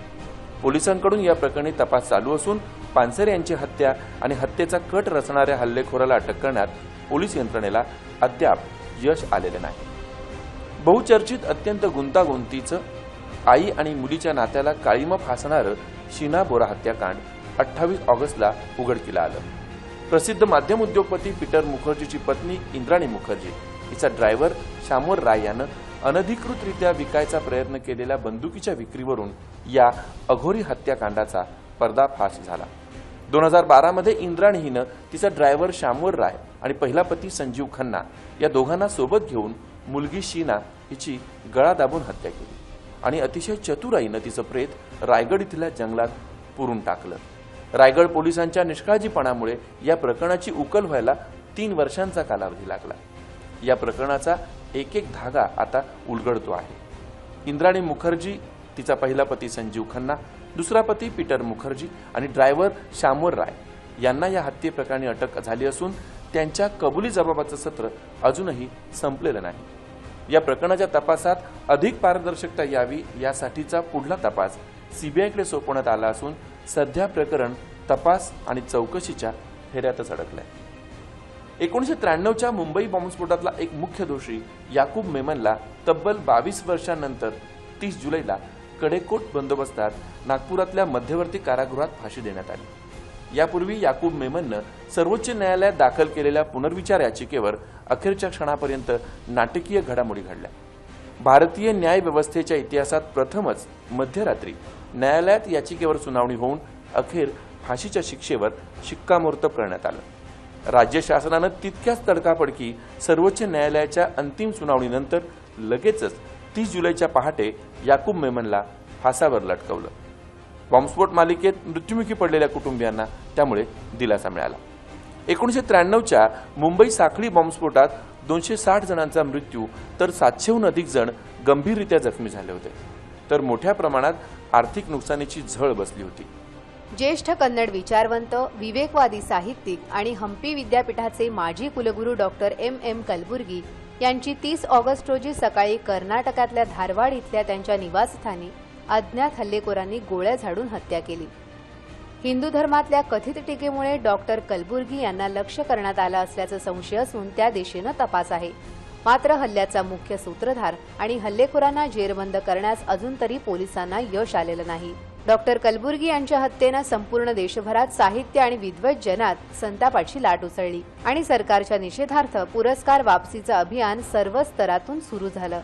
पोलिसांकडून या प्रकरणी तपास चालू असून पानसरे यांची हत्या आणि हत्येचा कट रचणाऱ्या हल्लेखोराला अटक करण्यात पोलीस यंत्रणेला अद्याप यश आलेले नाही. बहुचर्चित अत्यंत गुंतागुंतीचं आई आणि मुलीच्या नात्याला काळीमा फासणारं शीना बोरा हत्याकांड 28 ऑगस्टला उघडकीला आलं. प्रसिद्ध माध्यम उद्योगपती पीटर मुखर्जीची पत्नी इंद्राणी मुखर्जी हिचा ड्रायव्हर शामोर राय यानं अनधिकृतरित्या विकायचा प्रयत्न केलेल्या बंदुकीच्या विक्रीवरून या अघोरी हत्याकांडाचा पर्दाफाश झाला. 2012 मध्ये इंद्राणी हिनं तिचा ड्रायव्हर शामोर राय आणि पहिला पती संजीव खन्ना या दोघांना सोबत घेऊन मुलगी शीना हिची गळा दाबून हत्या केली आणि अतिशय चतुराईनं तिचं प्रेत रायगड इथल्या जंगलात पुरून टाकलं. रायगड पोलिसांच्या निष्काळजीपणामुळे या प्रकरणाची उकल व्हायला 3 वर्षांचा कालावधी लागला. या प्रकरणाचा एक एक धागा आता उलगडतो आहे. इंद्राणी मुखर्जी, तिचा पहिला पती संजीव खन्ना, दुसरा पती पीटर मुखर्जी आणि ड्रायव्हर शामोर राय यांना या हत्येप्रकरणी अटक झाली असून त्यांच्या कबुली जबाबाचं सत्र अजूनही संपलेलं नाही। या प्रकरणाच्या तपासात अधिक पारदर्शकता यावी यासाठीचा पुढला तपास सीबीआयकडे सोपवण्यात आला असून सध्या प्रकरण तपास आणि चौकशीच्या फेऱ्यातच अडकलंय। 1993च्या मुंबई बॉम्बस्फोटातला एक मुख्य दोषी याकूब मेमनला तब्बल 22 वर्षांनंतर 30 जुलैला कडेकोट बंदोबस्तात नागपुरातल्या मध्यवर्ती कारागृहात फाशी देण्यात आली। यापूर्वी याकूब मेमननं सर्वोच्च न्यायालयात दाखल केलेल्या पुनर्विचार याचिकेवर अखेरच्या क्षणापर्यंत नाटकीय घडामोडी घडल्या। भारतीय न्याय व्यवस्थेच्या इतिहासात प्रथमच मध्यरात्री न्यायालयात याचिकेवर सुनावणी होऊन अखेर फाशीच्या शिक्षेवर शिक्कामोर्तब करण्यात आलं। राज्य शासनानं तितक्याच तडकाफडकी सर्वोच्च न्यायालयाच्या अंतिम सुनावणीनंतर लगेचच 30 जुलैच्या पहाटे याकूब मेमनला फासावर लटकवलं। बॉम्बस्फोट मालिकेत मृत्युमुखी पडलेल्या कुटुंबियांना त्यामुळे दिलासा मिळाला। 1993च्या मुंबई साखळी बॉम्बस्फोटात 260 जणांचा मृत्यू तर 700हून अधिक जण गंभीररित्या जखमी झाले होते, तर मोठ्या प्रमाणात आर्थिक नुकसानीची झळ बसली होती।
ज्येष्ठ कन्नड विचारवंत, विवेकवादी साहित्यिक आणि हम्पी विद्यापीठाचे माजी कुलगुरू डॉक्टर M.M. कलबुर्गी यांची 30 ऑगस्ट रोजी सकाळी कर्नाटकातल्या धारवाड इथल्या त्यांच्या निवासस्थानी अज्ञात हल्लेखोरांनी गोळ्या झाडून हत्या केली। हिंदू धर्मातल्या कथित टीकेमुळे डॉक्टर कलबुर्गी यांना लक्ष्य करण्यात आलं असल्याचा संशय असून त्या दिशेनं तपास आहे। मात्र हल्ल्याचा मुख्य सूत्रधार आणि हल्लेखोरांना जेरबंद करण्यास अजून तरी पोलिसांना यश आलेलं नाही। डॉक्टर कलबुर्गी यांच्या हत्येनं संपूर्ण देशभरात साहित्य आणि विद्वत जनात संतापाची लाट उसळली आणि सरकारच्या निषेधार्थ पुरस्कार वापसीचं अभियान सर्व स्तरातून सुरू झालं।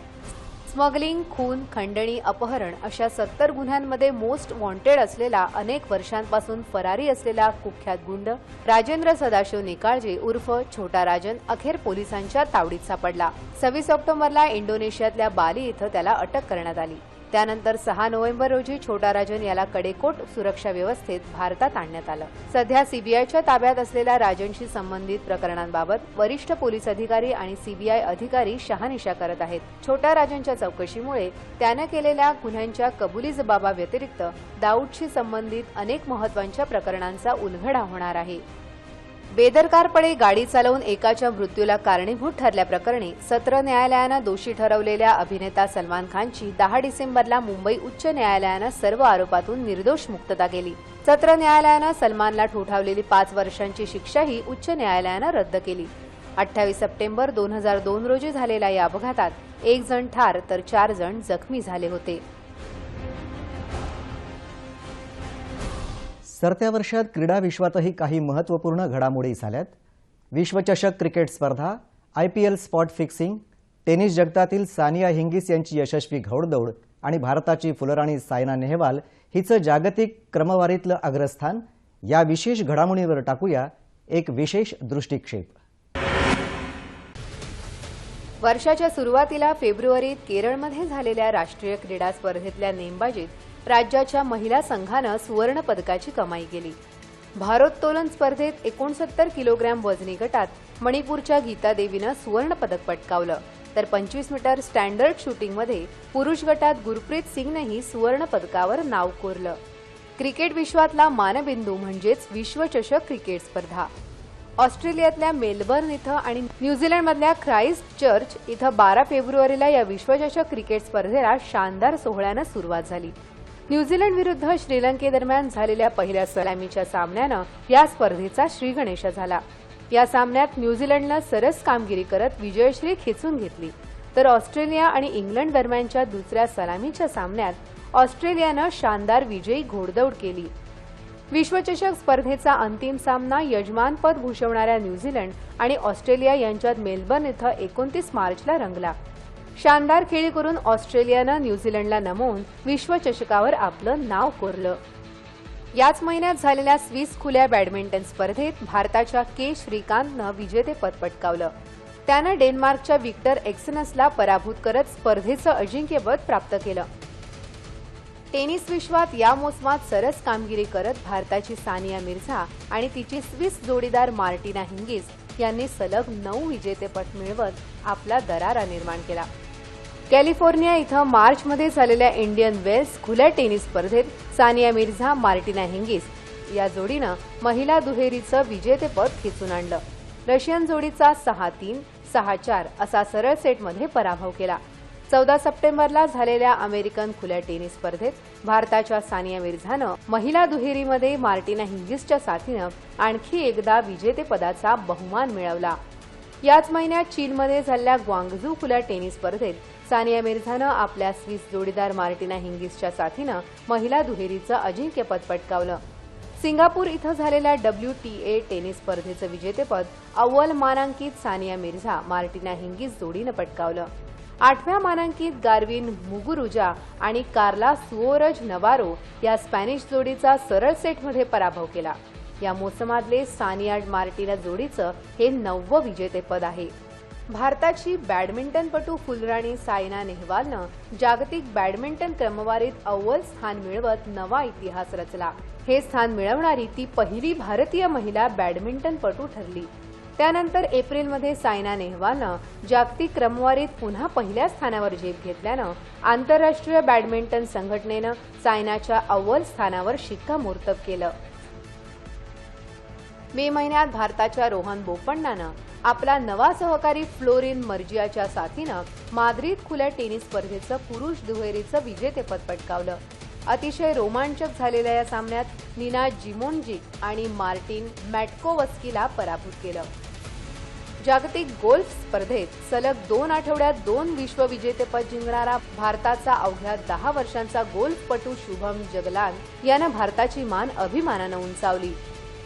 स्मगलिंग, खून, खंडणी, अपहरण अशा 70 गुन्ह्यांमध्ये मोस्ट वॉन्टेड असलेला, अनेक वर्षांपासून फरारी असलेला कुख्यात गुंड राजेंद्र सदाशिव निकाळजे उर्फ छोटा राजन अखेर पोलिसांच्या तावडीत सापडला। 26 ऑक्टोबरला इंडोनेशियातल्या बाली इथं त्याला अटक करण्यात आली। त्यानंतर 6 नोव्हेंबर रोजी छोटा राजन याला कडेकोट सुरक्षा व्यवस्थेत भारतात आणण्यात आलं। सध्या सीबीआयच्या ताब्यात असलेल्या राजनशी संबंधित प्रकरणांबाबत वरिष्ठ पोलीस अधिकारी आणि सीबीआय अधिकारी शहानिशा करत आहेत। छोटा राजनच्या चौकशीमुळे त्यानं केलेल्या गुन्ह्यांच्या कबुली जबाबाव्यतिरिक्त दाऊदशी संबंधित अनेक महत्त्वाच्या प्रकरणांचा उलगडा होणार आहे। बेदरकारपणे गाडी चालवून एकाच्या मृत्यूला कारणीभूत ठरल्याप्रकरणी सत्र न्यायालयानं दोषी ठरवलेल्या अभिनेता सलमान खानची 10 डिसेंबरला मुंबई उच्च न्यायालयानं सर्व आरोपातून निर्दोष मुक्तता केली। सत्र न्यायालयानं सलमानला ठोठावलेली 5 वर्षांची शिक्षाही उच्च न्यायालयानं रद्द केली। 28 सप्टेंबर 2002 रोजी झालेल्या या अपघातात 1 जण ठार तर 4 जण जखमी झाले होते।
सरत्या वर्षात क्रीडा विश्वातही काही महत्त्वपूर्ण घडामोडी झाल्यात। विश्वचषक क्रिकेट स्पर्धा, IPL स्पॉट फिक्सिंग, टेनिस जगतातील सानिया हिंगीस यांची यशस्वी घौडदौड आणि भारताची फुलराणी सायना नेहवाल हिचं जागतिक क्रमवारीतलं अग्रस्थान या विशेष घडामोडींवर टाकूया एक विशेष दृष्टिक्षेप।
वर्षाच्या सुरुवातीला फेब्रुवारीत केरळमध्ये झालेल्या राष्ट्रीय क्रीडा स्पर्धेतल्या नेमबाजीत राज्याच्या महिला संघानं सुवर्ण पदकाची कमाई केली। भारोत्तोलन स्पर्धेत 69 किलोग्रॅम वजनी गटात मणिपूरच्या गीता देवीनं सुवर्ण पदक पटकावलं, तर 25 मीटर स्टँडर्ड शूटिंगमध्ये पुरुष गटात गुरप्रीत सिंगनेही सुवर्ण पदकावर नाव कोरलं। क्रिकेट विश्वातला मानबिंदू म्हणजेच विश्वचषक क्रिकेट स्पर्धा ऑस्ट्रेलियातल्या मेलबर्न इथं आणि न्यूझीलंडमधल्या ख्राइस्ट चर्च इथं 12 फेब्रुवारीला या विश्वचषक क्रिकेट स्पर्धेला शानदार सोहळ्यानं सुरुवात झाली। न्यूझीलंड विरुद्ध श्रीलंकेदरम्यान झालेल्या पहिल्या सलामीच्या सामन्यानं या स्पर्धेचा श्रीगणेश झाला। या सामन्यात न्यूझीलंडनं सरस कामगिरी करत विजयश्री खेचून घेतली, तर ऑस्ट्रेलिया आणि इंग्लंड दरम्यानच्या दुसऱ्या सलामीच्या सामन्यात ऑस्ट्रेलियानं शानदार विजयी घोडदौड केली। विश्वचषक स्पर्धेचा अंतिम सामना यजमानपद भूषवणाऱ्या न्यूझीलंड आणि ऑस्ट्रेलिया यांच्यात मेलबर्न इथं 29 मार्चला रंगला। शानदार खेळी करून ऑस्ट्रेलियानं न्यूझीलंडला नमवून विश्वचषकावर आपलं नाव कोरलं। याच महिन्यात झालेल्या स्विस खुल्या बॅडमिंटन स्पर्धेत भारताच्या के श्रीकांतनं विजेतेपद पटकावलं। त्यानं डेन्मार्कच्या विक्टर एक्सनसला पराभूत करत स्पर्धेचं अजिंक्यपद प्राप्त केलं। टेनिस विश्वात या मोसमात सरस कामगिरी करत भारताची सानिया मिर्झा आणि तिची स्विस जोडीदार मार्टिना हिंगीस यांनी सलग 9 विजेतेपद मिळवत आपला दरारा निर्माण केला। कॅलिफोर्निया इथं मार्चमध्ये झालेल्या इंडियन वेल्स खुल्या टेनिस स्पर्धेत सानिया मिर्झा, मार्टिना हिंगीस या जोडीनं महिला दुहेरीचं विजेतेपद खेचून आणलं। रशियन जोडीचा 6-3, 6-4 असा सरळ सेटमध्ये पराभव केला. 14 सप्टेंबरला झालेल्या अमेरिकन खुल्या टेनिस स्पर्धेत भारताच्या सानिया मिर्झानं महिला दुहेरीमध्ये मार्टिना हिंगिसच्या साथीनं आणखी एकदा विजेतेपदाचा बहुमान मिळवला. याच महिन्यात चीनमध्ये झालेल्या ग्वांगझू खुल्या टेनिस स्पर्धेत सानिया मिर्झानं आपल्या स्विस जोडीदार मार्टिना हिंगिसच्या साथीनं महिला दुहेरीचं अजिंक्यपद पटकावलं. सिंगापूर इथं झालेल्या WTA टेनिस स्पर्धेचं विजेतेपद अव्वल मानांकित सानिया मिर्झा मार्टिना हिंगिस जोडीनं पटकावलं. 8व्या मानांकित गार्विन मुगुरुजा आणि कार्ला सुओरज नवारो या स्पॅनिश जोडीचा सरळ सेटमध्ये पराभव केला. या मोसमातले सानिया मार्टिना जोडीचं हे 9वं विजेतेपद आहे. भारताची बॅडमिंटनपटू फुलराणी सायना नेहवालनं जागतिक बॅडमिंटन क्रमवारीत अव्वल स्थान मिळवत नवा इतिहास रचला. हे स्थान मिळवणारी ती पहिली भारतीय महिला बॅडमिंटनपटू ठरली. त्यानंतर एप्रिलमध्ये सायना नेहवालनं जागतिक क्रमवारीत पुन्हा पहिल्या स्थानावर झेप घेतल्यानं आंतरराष्ट्रीय बॅडमिंटन संघटनेनं सायनाच्या अव्वल स्थानावर शिक्कामोर्तब केलं. मे महिन्यात भारताच्या रोहन बोपण्णानं आपला नवा सहकारी फ्लोरिन मर्जियाच्या साथीनं माद्रिद खुल्या टेनिस स्पर्धेचं पुरुष दुहेरीचं विजेतेपद पटकावलं. अतिशय रोमांचक झालेल्या या सामन्यात नीना जिमोनजिक आणि मार्टिन मॅटकोवस्कीला पराभूत केलं. जागतिक गोल्फ स्पर्धेत सलग 2 आठवड्यात 2 विश्वविजेतेपद जिंकणारा भारताचा अवघ्या 10 वर्षांचा गोल्फपटू शुभम जगलान यानं भारताची मान अभिमानानं उंचावली.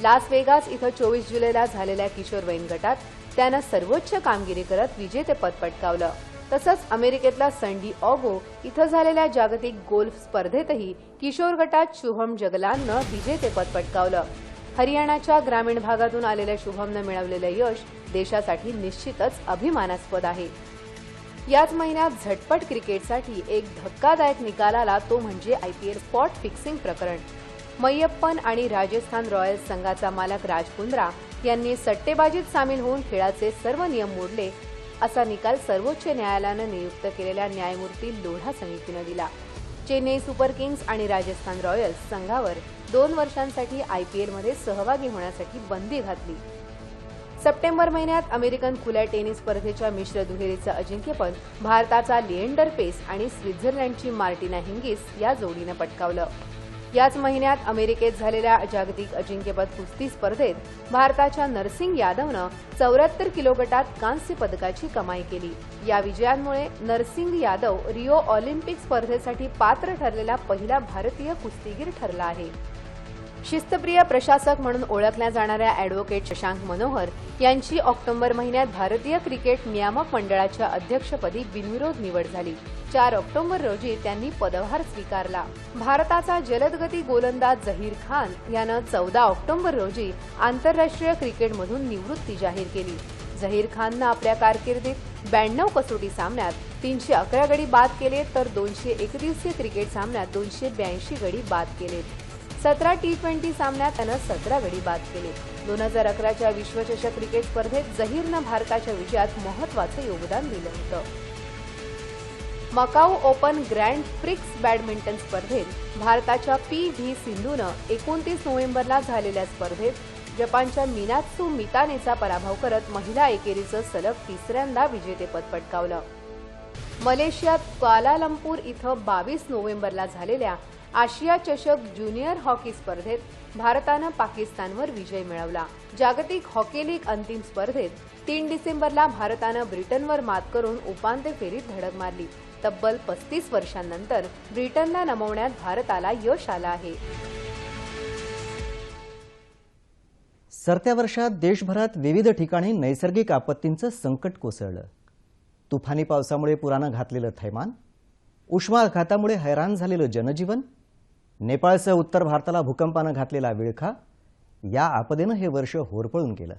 लास वेगास इथं 24 जुलैला झालेल्या किशोरवयीन गटात त्यानं सर्वोच्च कामगिरी करत विजेतेपद पटकावलं. तसंच अमेरिकेतल्या सँडी ऑगो इथं झालेल्या जागतिक गोल्फ स्पर्धेतही किशोर गटात शुभम जगलाननं विजेतेपद पटकावलं. हरियाणाच्या ग्रामीण भागातून आलेल्या शुभमनं मिळवलेलं यश देशासाठी निश्चितच अभिमानास्पद आहे. याच महिन्यात झटपट क्रिकेटसाठी एक धक्कादायक निकाल आला, तो म्हणजे IPL स्पॉट फिक्सिंग प्रकरण. मैयप्पन आणि राजस्थान रॉयल्स संघाचा मालक राज कुंद्रा यांनी सट्टेबाजीत सामील होऊन खेळाचे सर्व नियम मोडले असा निकाल सर्वोच्च न्यायालयानं नियुक्त केलेल्या न्यायमूर्ती लोढा समितीनं दिला. चेन्नई सुपर किंग्स आणि राजस्थान रॉयल्स संघावर 2 वर्षांसाठी IPLमध्ये सहभागी होण्यासाठी बंदी घातली. सप्टेंबर महिन्यात अमेरिकन खुल्या टेनिस स्पर्धेच्या मिश्र दुहेरीचं अजिंक्यपद भारताचा लिएंडर पेस आणि स्वित्झर्लंडची मार्टिना हिंगिस या जोडीनं पटकावलं. याच महिन्यात अमेरिकेत झालेल्या जागतिक अजिंक्यपद कुस्ती स्पर्धेत भारताच्या नरसिंग यादवनं 74 किलो गटात कांस्य पदकाची कमाई केली. या विजयांमुळे नरसिंग यादव रिओ ऑलिम्पिक स्पर्धेसाठी पात्र ठरलेला पहिला भारतीय कुस्तीगीर ठरला आहे. शिस्तप्रिय प्रशासक म्हणून ओळखल्या जाणाऱ्या अॅडव्होकेट शशांक मनोहर यांची ऑक्टोबर महिन्यात भारतीय क्रिकेट नियामक मंडळाच्या अध्यक्षपदी बिनविरोध निवड झाली. 4 ऑक्टोबर रोजी त्यांनी पदभार स्वीकारला. भारताचा जलदगती गोलंदाज झहीर खान यानं 14 ऑक्टोबर रोजी आंतरराष्ट्रीय क्रिकेटमधून निवृत्ती जाहीर केली. झहीर खाननं आपल्या कारकिर्दीत 92 कसोटी सामन्यात 311 गडी बाद केले, तर 201 दिवसीय क्रिकेट सामन्यात 282 गडी बाद केले. 17 T20 सामन्यात त्यानं 17 गडी बाद केले. 2011च्या विश्वचषक क्रिकेट स्पर्धेत झहीरनं भारताच्या विजयात महत्त्वाचं योगदान दिलं होतं. Macau open grand prix badminton स्पर्धेत भारताच्या PV सिंधूनं 29 नोव्हेंबरला झालेल्या स्पर्धेत जपानच्या मिनात्सू मितानेचा पराभव करत महिला एकेरीचं सलग 3ऱ्यांदा विजेतेपद पटकावलं. मलेशियात क्वालालंपूर इथं 22 नोव्हेंबरला झालेल्या आशिया चषक ज्युनियर हॉकी स्पर्धेत भारतानं पाकिस्तानवर विजय मिळवला. जागतिक हॉकी लीग अंतिम स्पर्धेत 3 डिसेंबरला भारतानं ब्रिटनवर मात करून उपांत्य फेरीत धडक मारली. तब्बल 35 वर्षांनंतर ब्रिटनला नमवण्यात भारताला यश आलं आहे.
सरत्या वर्षात देशभरात विविध ठिकाणी नैसर्गिक आपत्तींचं संकट कोसळलं. तुफानी पावसामुळे पुरानं घातलेलं थैमान, उष्माघातामुळे हैराण झालेलं जनजीवन, नेपाळसह उत्तर भारताला भूकंपानं घातलेला विळखा, या आपदेनं हे वर्ष होरपळून गेलं.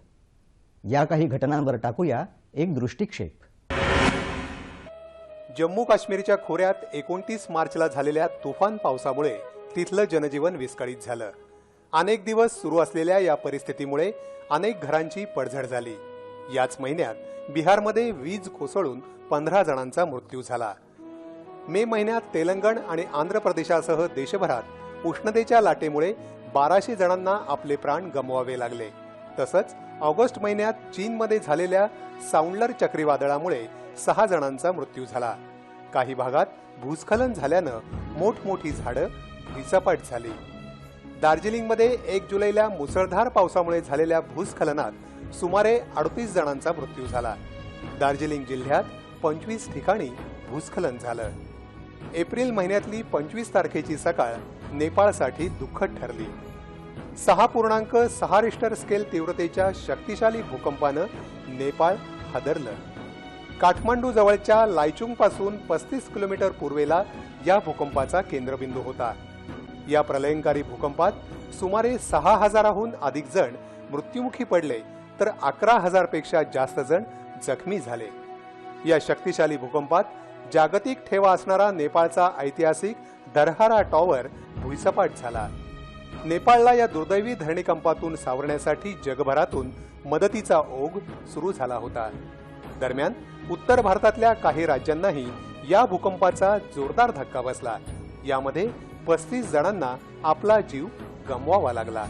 या काही घटनांवर टाकूया एक दृष्टिक्षेप.
जम्मू काश्मीरच्या खोऱ्यात 29 मार्चला झालेल्या तुफान पावसामुळे तिथलं जनजीवन विस्कळीत झालं. अनेक दिवस सुरू असलेल्या या परिस्थितीमुळे अनेक घरांची पडझड झाली. याच महिन्यात बिहारमध्ये वीज कोसळून 15 जणांचा मृत्यू झाला. मे महिन्यात तेलंगण आणि आंध्र प्रदेशासह देशभरात उष्णतेच्या लाटेमुळे 1200 जणांना आपले प्राण गमवावे लागले. तसंच ऑगस्ट महिन्यात चीनमध्ये झालेल्या साउंडलर चक्रीवादळामुळे 6 जणांचा मृत्यू झाला. काही भागात भूस्खलन झाल्यानं मोठमोठी झाडं भुईसपाट झाली. दार्जिलिंगमध्ये 1 जुलैला मुसळधार पावसामुळे झालेल्या भूस्खलनात सुमारे 38 जणांचा मृत्यू झाला. दार्जिलिंग जिल्ह्यात 25 ठिकाणी भूस्खलन झालं. एप्रिल महिन्यातली 25 तारखेची सकाळ नेपाळसाठी दुःखद ठरली. 6.6 रिश्टर स्केल तीव्रतेच्या शक्तिशाली भूकंपानं नेपाळ हादरलं. काठमांडू जवळच्या लायचुंगपासून 35 किलोमीटर पूर्वेला या भूकंपाचा केंद्रबिंदू होता. या प्रलयंकारी भूकंपात सुमारे 6,000हून अधिक जण मृत्युमुखी पडले तर 11,000 पेक्षा जास्त जण जखमी झाले. या शक्तिशाली भूकंपात जागतिक ठेवा असणारा नेपाळचा ऐतिहासिक दरहारा टॉवर भुईसपाट झाला. नेपाळला या दुर्दैवी धरणीकंपातून सावरण्यासाठी जगभरातून मदतीचा ओघ सुरू झाला होता. दरम्यान उत्तर भारतातल्या काही राज्यांनाही या भूकंपाचा जोरदार धक्का बसला. यामध्ये 35 जणांना आपला जीव गमवावा लागला.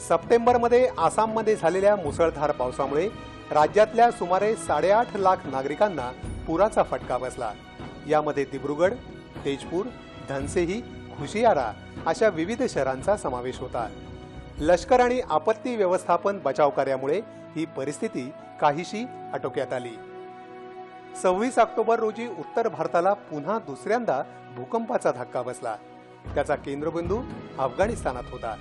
सप्टेंबरमध्ये आसाममध्ये झालेल्या मुसळधार पावसामुळे राज्यातल्या सुमारे 8.5 लाख नागरिकांना पुराचा फटका बसला. यामध्ये दिब्रुगड, तेजपूर, धनसेही, खुशियारा अशा विविध शहरांचा समावेश होता. लष्कर आणि आपत्ती व्यवस्थापन बचाव कार्यामुळे ही परिस्थिती काहीशी आटोक्यात आली. 26 ऑक्टोबर रोजी उत्तर भारताला पुन्हा दुसऱ्यांदा भूकंपाचा धक्का बसला. त्याचा केंद्रबिंदू अफगाणिस्तानात होता.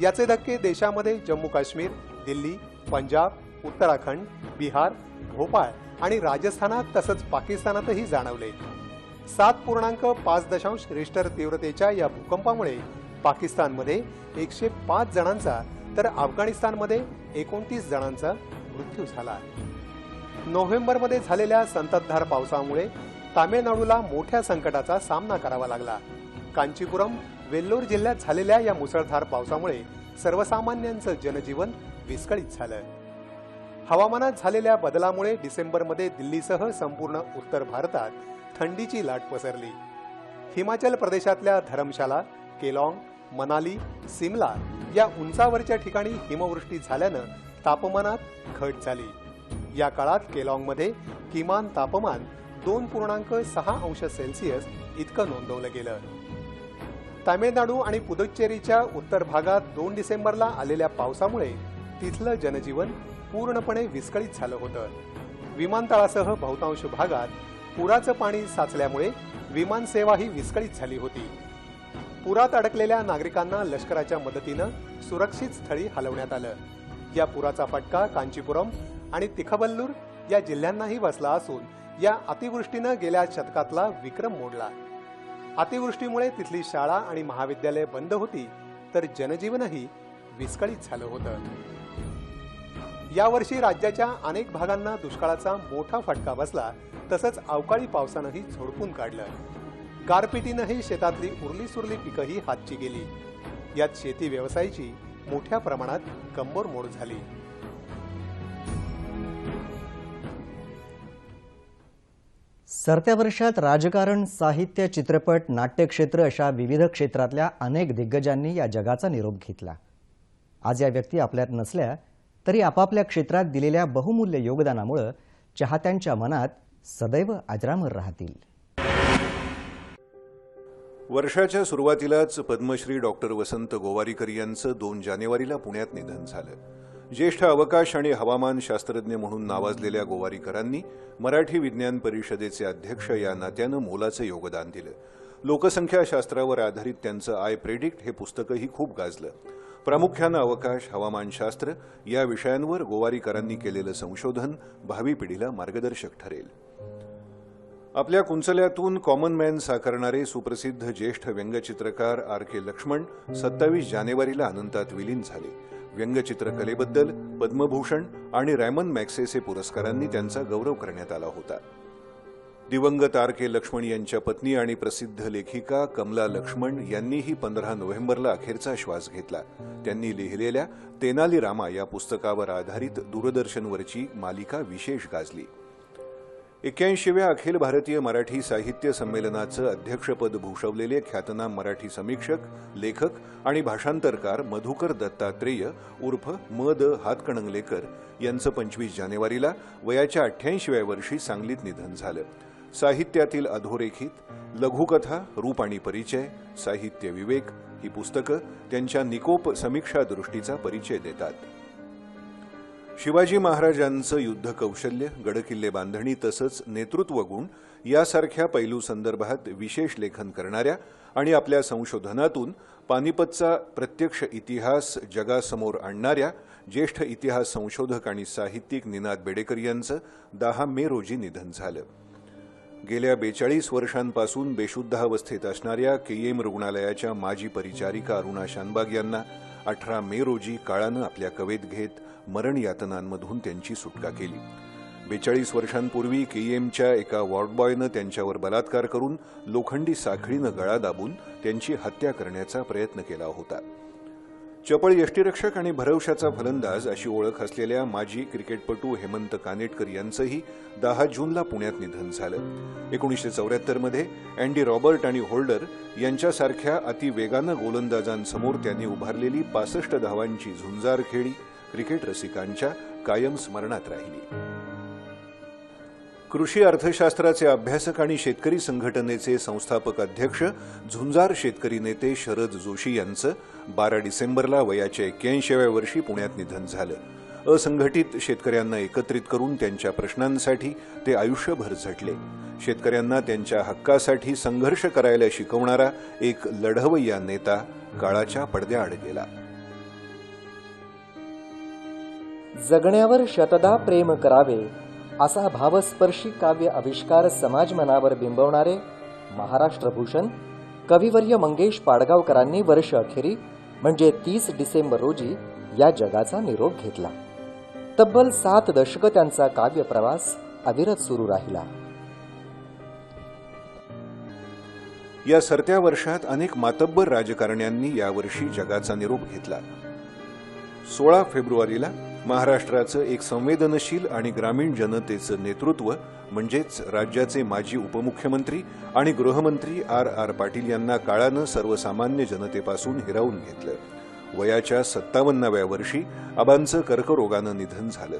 याचे धक्के देशामध्ये जम्मू काश्मीर, दिल्ली, पंजाब, उत्तराखंड, बिहार, भोपाळ आणि राजस्थानात तसंच पाकिस्तानातही जाणवले. 7.5 रिश्टर तीव्रतेच्या या भूकंपामुळे पाकिस्तानमध्ये 105 जणांचा तर अफगाणिस्तानमध्ये 29 जणांचा मृत्यू झाला. नोव्हेंबरमध्ये झालेल्या संततधार पावसामुळे तामिळनाडूला मोठ्या संकटाचा सामना करावा लागला. कांचीपुरम, वेल्लोर जिल्ह्यात झालेल्या या मुसळधार पावसामुळे सर्वसामान्यांचं जनजीवन विस्कळीत झालं. हवामानात झालेल्या बदलामुळे डिसेंबरमध्ये दिल्लीसह संपूर्ण उत्तर भारतात थंडीची लाट पसरली. हिमाचल प्रदेशातल्या धरमशाला, केलॉंग, मनाली, सिमला या उंचावरच्या ठिकाणी हिमवृष्टी झाल्यानं तापमानात घट झाली. या काळात केलॉंगमध्ये किमान तापमान 2.6 अंश सेल्सिअस इतकं नोंदवलं गेलं. तामिळनाडू आणि पुदुच्चेरीच्या उत्तर भागात 2 डिसेंबरला आलेल्या पावसामुळे तिथलं जनजीवन पूर्णपणे विस्कळीत झालं होतं. विमानतळासह बहुतांश भागात पुराचं पाणी साचल्यामुळे विमानसेवाही विस्कळीत झाली होती. पुरात अडकलेल्या नागरिकांना लष्कराच्या मदतीनं सुरक्षित स्थळी हलवण्यात आलं. या पुराचा फटका कांचीपुरम आणि तिखबल्लूर या जिल्ह्यांनाही बसला असून या अतिवृष्टीनं गेल्या शतकातला विक्रम मोडला. अतिवृष्टीमुळे तिथली शाळा आणि महाविद्यालय बंद होती तर जनजीवनही विस्कळीत झालं होतं. यावर्षी राज्याच्या अनेक भागांना दुष्काळाचा मोठा फटका बसला तसंच अवकाळी पावसानंही झोडपून काढलं. गारपिटीनंही शेतातली उरलीसुरली पिकंही हातची गेली. यात शेती व्यवसायाची मोठ्या प्रमाणात कंबरमोड झाली.
सरत्या वर्षात राजकारण, साहित्य, चित्रपट, नाट्यक्षेत्र अशा विविध क्षेत्रातल्या अनेक दिग्गजांनी या जगाचा निरोप घेतला. आज या व्यक्ती आपल्यात नसल्या तरी आपापल्या क्षेत्रात दिलेल्या बहुमूल्य योगदानामुळे चाहत्यांच्या मनात सदैव अजरामर राहतील.
वर्षाच्या सुरुवातीलाच पद्मश्री डॉक्टर वसंत गोवारीकर यांचं 2 जानेवारीला पुण्यात निधन झालं. ज्येष्ठ अवकाश आणि हवामान शास्त्रज्ञ म्हणून नावाजलेल्या गोवारीकरांनी मराठी विज्ञान परिषदेचे अध्यक्ष या नात्यानं मोलाचं योगदान दिलं. लोकसंख्या शास्त्रावर आधारित त्यांचं आय प्रेडिक्ट हे पुस्तकही खूप गाजलं. प्रामुख्यानं अवकाश, हवामानशास्त्र या विषयांवर गोवारीकरांनी केलेलं संशोधन भावी पिढीला मार्गदर्शक ठरेल. आपल्या कुंचल्यातून कॉमन मॅन साकारणारे सुप्रसिद्ध ज्येष्ठ व्यंगचित्रकार R.K. लक्ष्मण 27 जानेवारीला अनंतात विलीन झाले. व्यंगचित्रकलेबद्दल पद्मभूषण आणि रॅमन मॅग्सेसे पुरस्कारांनी त्यांचा गौरव करण्यात आला होता. दिवंगत R.K. लक्ष्मण यांच्या पत्नी आणि प्रसिद्ध लेखिका कमला लक्ष्मण यांनीही 15 नोव्हेंबरला अखेरचा श्वास घेतला. त्यांनी लिहिलेल्या तेनाली रामा या पुस्तकावर आधारित दूरदर्शनवरची मालिका विशेष गाजली. 81व्या अखिल भारतीय मराठी साहित्य संमेलनाचं अध्यक्षपद भूषवलेले ख्यातनाम मराठी समीक्षक, लेखक आणि भाषांतरकार मधुकर दत्तात्रेय उर्फ म. द. हातकणंगलेकर यांचं 25 जानेवारीला वयाच्या 88व्या वर्षी सांगलीत निधन झालं. साहित्यातील अधोरेखित, लघुकथा, रूप आणि परिचय, साहित्य विवेक ही पुस्तकं त्यांच्या निकोप समीक्षा दृष्टीचा परिचय देतात. शिवाजी महाराजांचं युद्ध कौशल्य, गडकिल्ले बांधणी तसंच नेतृत्व गुण यासारख्या पैलू संदर्भात विशेष लेखन करणाऱ्या आणि आपल्या संशोधनातून पानिपतचा प्रत्यक्ष इतिहास जगासमोर आणणाऱ्या ज्येष्ठ इतिहास संशोधक आणि साहित्यिक निनाद बेडेकर यांचं 10 मे रोजी निधन झालं. गेल्या 42 वर्षांपासून बेशुद्धावस्थेत असणाऱ्या केईएम रुग्णालयाच्या माजी परिचारिका अरुणा शानबाग यांना 18 मे रोजी काळानं आपल्या कवेत घेत मरण यातनांमधून त्यांची सुटका केली. 42 वर्षांपूर्वी केईएमच्या एका वॉर्डबॉयनं त्यांच्यावर बलात्कार करून लोखंडी साखळीनं गळा दाबून त्यांची हत्या करण्याचा प्रयत्न केला होता. चपळ यष्टीरक्षक आणि भरवशाचा फलंदाज अशी ओळख असलेल्या माजी क्रिकेटपटू हेमंत कानेटकर यांचंही 10 जूनला पुण्यात निधन झालं. 1974 मध्ये अँडी रॉबर्ट आणि होल्डर यांच्यासारख्या अतिवेगानं गोलंदाजांसमोर त्यांनी उभारलेली 65 धावांची झुंजार खेळी क्रिकेट रसिकांच्या कायम स्मरणात राहिली. कृषी अर्थशास्त्राचे अभ्यासक आणि शेतकरी संघटनेचे संस्थापक अध्यक्ष, झुंजार शेतकरी नेते शरद जोशी यांचं 12 डिसेंबरला वयाच्या 81व्या वर्षी पुण्यात निधन झालं. असंघटित शेतकऱ्यांना एकत्रित करून त्यांच्या प्रश्नांसाठी ते आयुष्यभर झटले. शेतकऱ्यांना त्यांच्या हक्कासाठी संघर्ष करायला शिकवणारा एक लढवय्या नेता काळाच्या पडद्याआड गेला.
जगण्यावर शतदा प्रेम करावे असा भावस्पर्शी काव्य आविष्कार समाज मनावर बिंबवणारे महाराष्ट्रभूषण कविवर्य मंगेश पाडगावकरांनी वर्ष अखेरी म्हणजे 30 डिसेंबर रोजी या जगाचा निरोप घेतला. तब्बल 7 दशकं त्यांचा काव्य प्रवास अविरत सुरू राहिला.
या सरत्या वर्षात अनेक मातब्बर राजकारण्यांनी यावर्षी जगाचा निरोप घेतला. 16 फेब्रुवारीला महाराष्ट्राचं एक संवेदनशील आणि ग्रामीण जनतेचं नेतृत्व म्हणजेच राज्याचे माजी उपमुख्यमंत्री आणि गृहमंत्री R. पाटील यांना काळानं सर्वसामान्य जनतेपासून हिरावून घेतलं. वयाच्या 57व्या वर्षी आबांचं कर्करोगानं निधन झालं.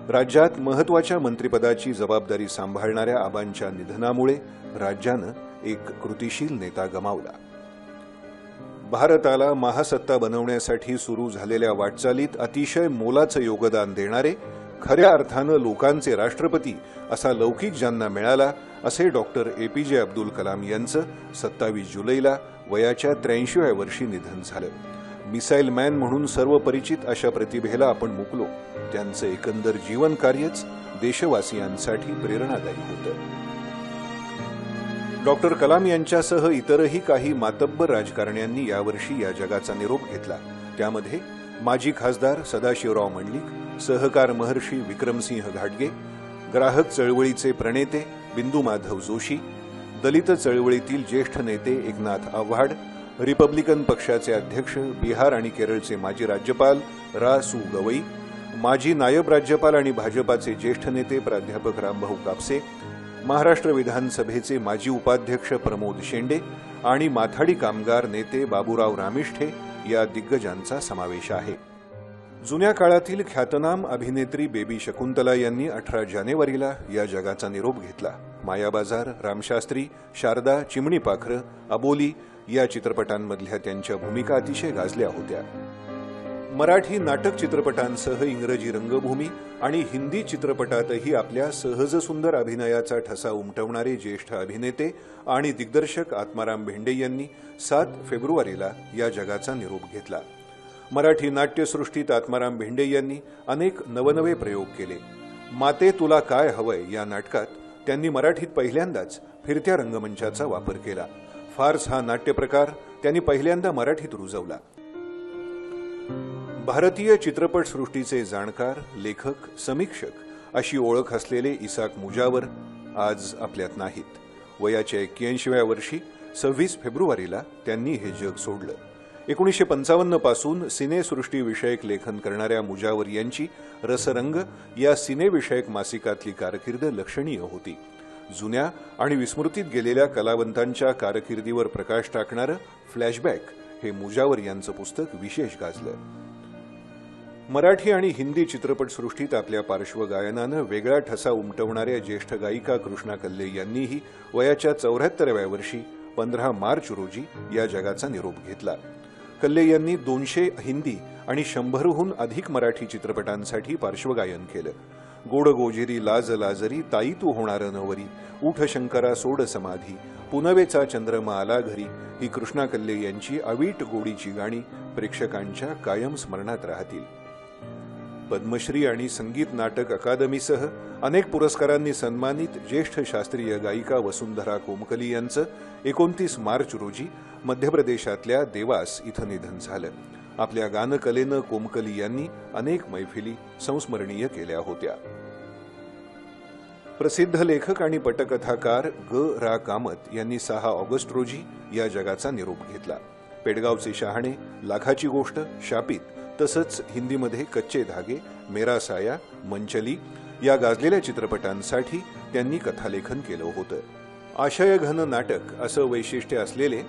राज्यात महत्वाच्या मंत्रिपदाची जबाबदारी सांभाळणाऱ्या आबांच्या निधनामुळे राज्यानं एक कृतिशील नेता गमावला. भारताला महासत्ता बनवण्यासाठी सुरू झालेल्या वाटचालीत अतिशय मोलाचं योगदान देणारे, खऱ्या अर्थानं लोकांचे राष्ट्रपती असा लौकिक ज्यांना मिळाला असे डॉक्टर APJ अब्दुल कलाम यांचं 27 जुलैला वयाच्या 83व्या वर्षी निधन झालं. मिसाईल मॅन म्हणून सर्व परिचित अशा प्रतिभेला आपण मुकलो. त्यांचं एकंदर जीवन कार्यच देशवासियांसाठी प्रेरणादायी होतं. डॉक्टर कलाम यांच्यासह इतरही काही मातब्बर राजकारण्यांनी यावर्षी या जगाचा निरोप घेतला. त्यामध्ये माजी खासदार सदाशिवराव मंडलिक, सहकार महर्षी विक्रमसिंह घाटगे, ग्राहक चळवळीचे प्रणेते बिंदू माधव जोशी, दलित चळवळीतील ज्येष्ठ नेते एकनाथ आव्हाड, रिपब्लिकन पक्षाचे अध्यक्ष, बिहार आणि केरळचे माजी राज्यपाल रा. सु. गवई, माजी नायब राज्यपाल आणि भाजपाचे ज्येष्ठ नेते प्राध्यापक रामभाऊ कापसे, महाराष्ट्र विधानसभेचे माजी उपाध्यक्ष प्रमोद शेंडे आणि माथाडी कामगार नेते बाबूराव रामिष्ठे या दिग्गजांचा समावेश आहे. जुन्या काळातील ख्यातनाम अभिनेत्री बेबी शकुंतला यांनी 18 जानेवारीला या जगाचा निरोप घेतला. मायाबाजार, रामशास्त्री, शारदा, चिमणी पाखरं, अबोली या चित्रपटांमधल्या त्यांच्या भूमिका अतिशय गाजल्या होत्या. मराठी नाटक चित्रपटांसह इंग्रजी रंगभूमी आणि हिंदी चित्रपटातही आपल्या सहज सुंदर अभिनयाचा ठसा उमटवणारे ज्येष्ठ अभिनेते आणि दिग्दर्शक आत्माराम भेंडे यांनी 7 फेब्रुवारीला या जगाचा निरोप घेतला. मराठी नाट्यसृष्टीत आत्माराम भेंडे यांनी अनेक नवनवे प्रयोग केले. माते तुला काय हवंय या नाटकात त्यांनी मराठीत पहिल्यांदाच फिरत्या रंगमंचाचा वापर केला. फार्स हा नाट्यप्रकार त्यांनी पहिल्यांदा मराठीत रुजवला. भारतीय चित्रपटसृष्टीचे जाणकार, लेखक, समीक्षक अशी ओळख असलेले इसाक मुजावर आज आपल्यात नाहीत. वयाच्या 81व्या वर्षी 26 फेब्रुवारीला त्यांनी हे जग सोडलं. 1955 पासून सिनेसृष्टीविषयक लेखन करणाऱ्या मुजावर यांची रसरंग या सिनेविषयक मासिकातली कारकीर्द लक्षणीय होती. जुन्या आणि विस्मृतीत गेलेल्या कलावंतांच्या कारकिर्दीवर प्रकाश टाकणारं फ्लॅशबॅक हे मुजावर यांचं पुस्तक विशेष गाजलं. मराठी आणि हिंदी चित्रपटसृष्टीत आपल्या पार्श्वगायनानं वेगळा ठसा उमटवणाऱ्या ज्येष्ठ गायिका कृष्णा कल्ले यांनीही वयाच्या 74व्या वर्षी 15 मार्च रोजी या जगाचा निरोप घेतला. कल्ले यांनी 200 हिंदी आणि 100हून अधिक मराठी चित्रपटांसाठी पार्श्वगायन केलं. गोड गोजिरी लाज लाजरी, ताई तू होणार नवरी, उठ शंकरा सोड समाधी, पुनवेचा चंद्रमा आला घरी ही कृष्णा कल्ले यांची अवीट गोडीची गाणी प्रेक्षकांच्या कायम स्मरणात राहतील. पद्मश्री आणि संगीत नाटक अकादमीसह अनेक पुरस्कारांनी सन्मानित ज्येष्ठ शास्त्रीय गायिका वसुंधरा कोमकली यांचं 29 मार्च रोजी मध्य प्रदेशातल्या देवास इथं निधन झालं. आपल्या गानकलेनं कोमकली यांनी अनेक मैफिली संस्मरणीय केल्या होत्या. प्रसिद्ध लेखक आणि पटकथाकार ग. रा. कामत यांनी 6 ऑगस्ट रोजी या जगाचा निरोप घेतला. पेडगावचे शहाणे, लाखाची गोष्ट, शापित तसंच हिंदीमध्ये कच्चे धागे, मेरा साया, मंचली या गाजलेल्या चित्रपटांसाठी त्यांनी कथालेखन केलं होतं. आशयघन नाटक असं वैशिष्ट्य असलेले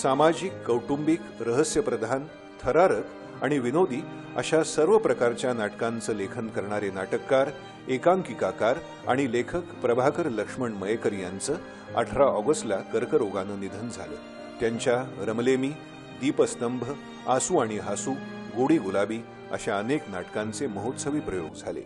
सामाजिक, कौटुंबिक, रहस्यप्रधान, थरारक आणि विनोदी अशा सर्व प्रकारच्या नाटकांचं लेखन करणारे नाटककार, एकांकिकाकार आणि लेखक प्रभाकर लक्ष्मण मयेकर यांचं 18 ऑगस्टला कर्करोगानं निधन झालं. त्यांच्या रमलेमी, दीपस्तंभ, आसू आणि हासू, गोडी गुलाबी अशा अनेक नाटकांचे महोत्सवी प्रयोग झाले.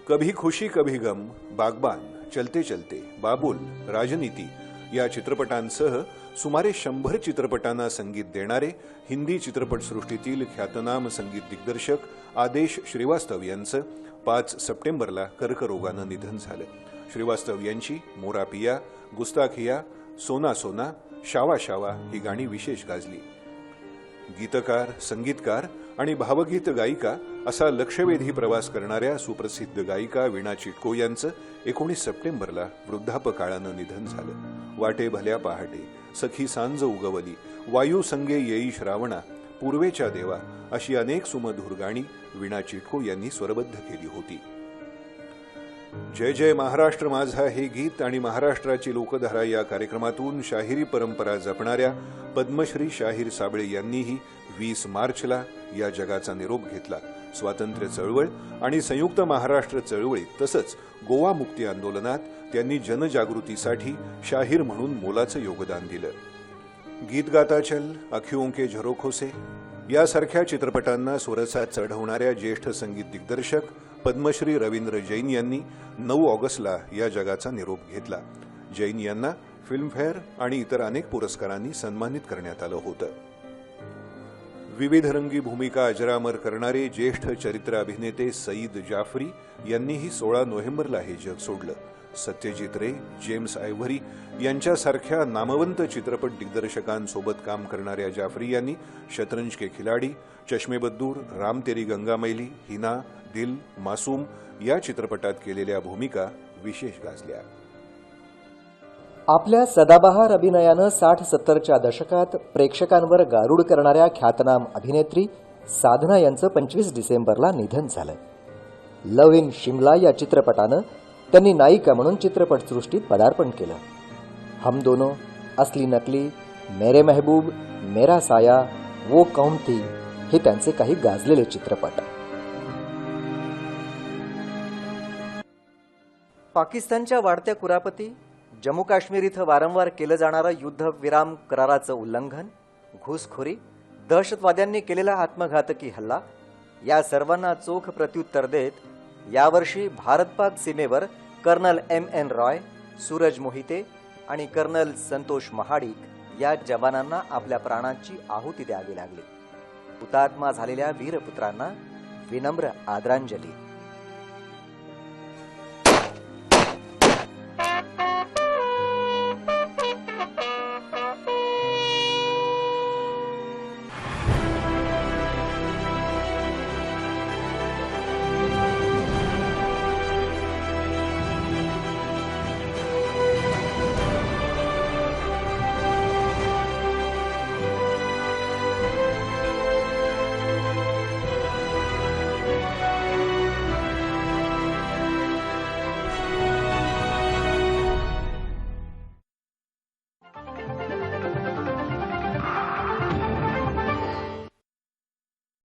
कभी खुशी कभी गम, बागबान, चलते चलते, बाबुल, राजनीती या चित्रपटांसह सुमारे 100 चित्रपटांना संगीत देणारे हिंदी चित्रपटसृष्टीतील ख्यातनाम संगीत दिग्दर्शक आदेश श्रीवास्तव यांचं 5 सप्टेंबरला कर्करोगानं निधन झालं. श्रीवास्तव यांची मोरा पिया, गुस्ताखिया, सोना सोना, शावा शावा ही गाणी विशेष गाजली. गीतकार, संगीतकार आणि भावगीत गायिका असा लक्षवेधी प्रवास करणाऱ्या सुप्रसिद्ध गायिका वीणा चिटको यांचं 19 सप्टेंबरला वृद्धापकाळानं निधन झालं. वाटे भल्या पहाटे, सखी सांज उगवली, वायू संगे येई श्रावणा, पूर्वेच्या देवा अशी अनेक सुमधुर गाणी वीणा चिटको यांनी स्वरबद्ध केली होती. जय जय महाराष्ट्र माझा हे गीत आणि महाराष्ट्राची लोकधारा या कार्यक्रमातून शाहिरी परंपरा जपणाऱ्या पद्मश्री शाहीर साबळे यांनीही 20 मार्चला या जगाचा निरोप घेतला. स्वातंत्र्य चळवळ आणि संयुक्त महाराष्ट्र चळवळीत तसंच गोवा मुक्ती आंदोलनात त्यांनी जनजागृतीसाठी शाहीर म्हणून मोलाचं योगदान दिलं. गीत गाता चल, अखियों के झरोखों से यासारख्या चित्रपटांना स्वरसात चढवणाऱ्या ज्येष्ठ संगीत दिग्दर्शक पद्मश्री रवींद्र जैन यांनी 9 ऑगस्टला या जगाचा निरोप घेतला. जैन यांना फिल्मफेअर आणि इतर अनेक पुरस्कारांनी सन्मानित करण्यात आलं होतं. विविधरंगी भूमिका अजरामर करणारे ज्येष्ठ चरित्र अभिनेते सईद जाफरी यांनीही 16 नोव्हेंबरला हे जग सोडलं. सत्यजित रे, जेम्स आयव्हरी यांच्यासारख्या नामवंत चित्रपट दिग्दर्शकांसोबत काम करणाऱ्या जाफरी यांनी शतरंज के खिलाडी, चष्मे बद्दूर, राम तेरी गंगा मैली, हिना, दिल, मासूम या चित्रपटात केलेल्या भूमिका विशेष गाजल्या.
आपल्या सदाबहार अभिनयानं 60-70च्या दशकात प्रेक्षकांवर गारुड करणाऱ्या ख्यातनाम अभिनेत्री साधना यांचं 25 डिसेंबरला निधन झालं. लव्ह इन शिमला या चित्रपटानं त्यांनी नायिका म्हणून चित्रपटसृष्टीत पदार्पण केलं. हम दोनो, असली नकली, मेरे महबूब, मेरा साया, वो कौन थी हे त्यांचे काही गाजलेले चित्रपट. पाकिस्तानच्या वाढत्या कुरापती, जम्मू काश्मीर इथं वारंवार केलं जाणारं युद्धविराम कराराचं उल्लंघन, घुसखोरी, दहशतवाद्यांनी केलेला आत्मघातकी हल्ला या सर्वांना चोख प्रत्युत्तर देत यावर्षी भारत-पाक सीमेवर कर्नल M.N. रॉय, सूरज मोहिते आणि कर्नल संतोष महाडिक या जवानांना आपल्या प्राणांची आहुती द्यावी लागली. हुतात्मा झालेल्या वीरपुत्रांना विनम्र आदरांजली.